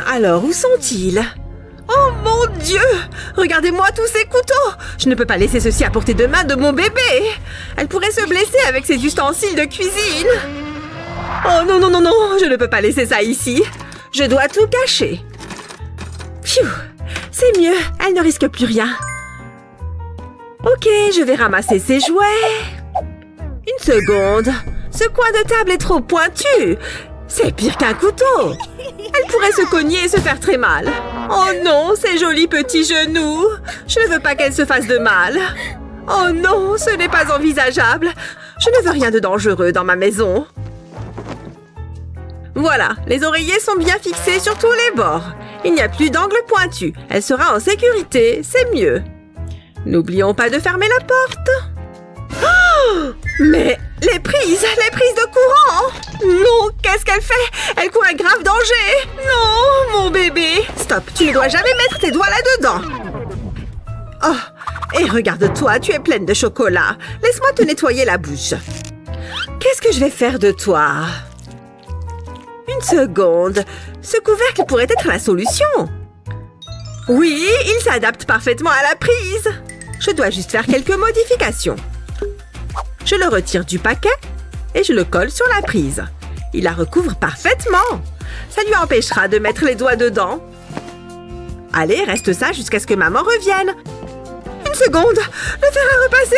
C: Alors où sont-ils? Oh mon Dieu! Regardez-moi tous ces couteaux! Je ne peux pas laisser ceci à portée de main de mon bébé! Elle pourrait se blesser avec ses ustensiles de cuisine! Oh non, non, non, non! Je ne peux pas laisser ça ici! Je dois tout cacher! Pfiou! C'est mieux! Elle ne risque plus rien! Ok, je vais ramasser ses jouets! Une seconde! Ce coin de table est trop pointu! C'est pire qu'un couteau! Elle pourrait se cogner et se faire très mal. Oh non, ses jolis petits genoux. Je ne veux pas qu'elle se fasse de mal. Oh non, ce n'est pas envisageable. Je ne veux rien de dangereux dans ma maison. Voilà, les oreillers sont bien fixés sur tous les bords. Il n'y a plus d'angle pointu. Elle sera en sécurité, c'est mieux. N'oublions pas de fermer la porte. Oh, mais les prises de courant! Non, qu'est-ce qu'elle fait? Elle court un grave danger! Non, mon bébé! Stop, tu ne dois jamais mettre tes doigts là-dedans! Oh, et regarde-toi, tu es pleine de chocolat. Laisse-moi te nettoyer la bouche. Qu'est-ce que je vais faire de toi? Une seconde. Ce couvercle pourrait être la solution. Oui, il s'adapte parfaitement à la prise. Je dois juste faire quelques modifications. Je le retire du paquet et je le colle sur la prise. Il la recouvre parfaitement. Ça lui empêchera de mettre les doigts dedans. Allez, reste ça jusqu'à ce que maman revienne. Une seconde, le fer a repassé.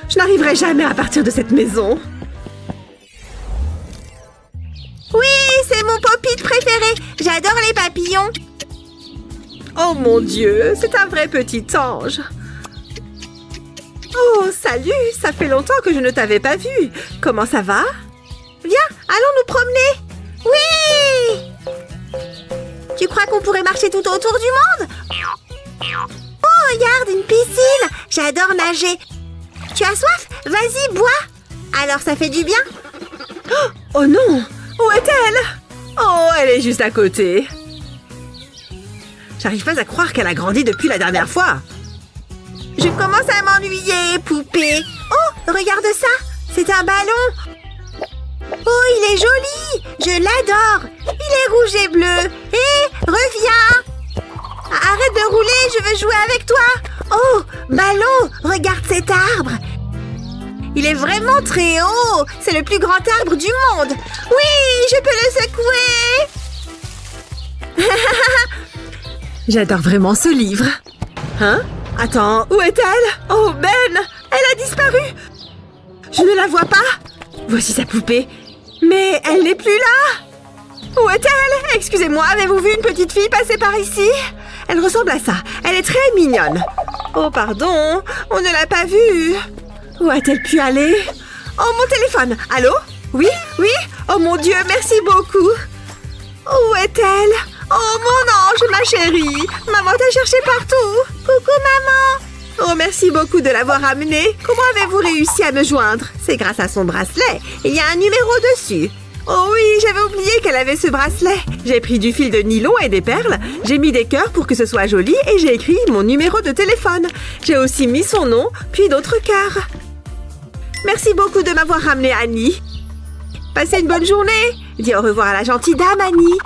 C: Je n'arriverai jamais à partir de cette maison. Oui, c'est mon pop-it préféré. J'adore les papillons. Oh mon Dieu, c'est un vrai petit ange. Oh, salut! Ça fait longtemps que je ne t'avais pas vu. Comment ça va? Viens, allons nous promener. Oui! Tu crois qu'on pourrait marcher tout autour du monde? Oh, regarde, une piscine! J'adore nager. Tu as soif? Vas-y, bois. Alors, ça fait du bien? Oh non! Où est-elle? Oh, elle est juste à côté. J'arrive pas à croire qu'elle a grandi depuis la dernière fois. Je commence à m'ennuyer, poupée. Oh, regarde ça. C'est un ballon. Oh, il est joli. Je l'adore. Il est rouge et bleu. Hé, reviens. Arrête de rouler, je veux jouer avec toi. Oh, ballon, regarde cet arbre. Il est vraiment très haut. C'est le plus grand arbre du monde. Oui, je peux le secouer. J'adore vraiment ce livre. Hein? Attends, où est-elle? Oh, Ben! Elle a disparu! Je ne la vois pas. Voici sa poupée. Mais elle n'est plus là. Où est-elle? Excusez-moi, avez-vous vu une petite fille passer par ici? Elle ressemble à ça. Elle est très mignonne. Oh, pardon. On ne l'a pas vue. Où a-t-elle pu aller? Oh, mon téléphone. Allô? Oui? Oui? Oh, mon Dieu, merci beaucoup. Où est-elle? Oh, mon ange, ma chérie. Maman t'a cherché partout. Coucou, maman. Oh, merci beaucoup de l'avoir amenée. Comment avez-vous réussi à me joindre? C'est grâce à son bracelet. Il y a un numéro dessus. Oh oui, j'avais oublié qu'elle avait ce bracelet. J'ai pris du fil de nylon et des perles. J'ai mis des cœurs pour que ce soit joli et j'ai écrit mon numéro de téléphone. J'ai aussi mis son nom, puis d'autres cœurs. Merci beaucoup de m'avoir ramené, Annie. Passez une bonne journée. Dis au revoir à la gentille dame, Annie.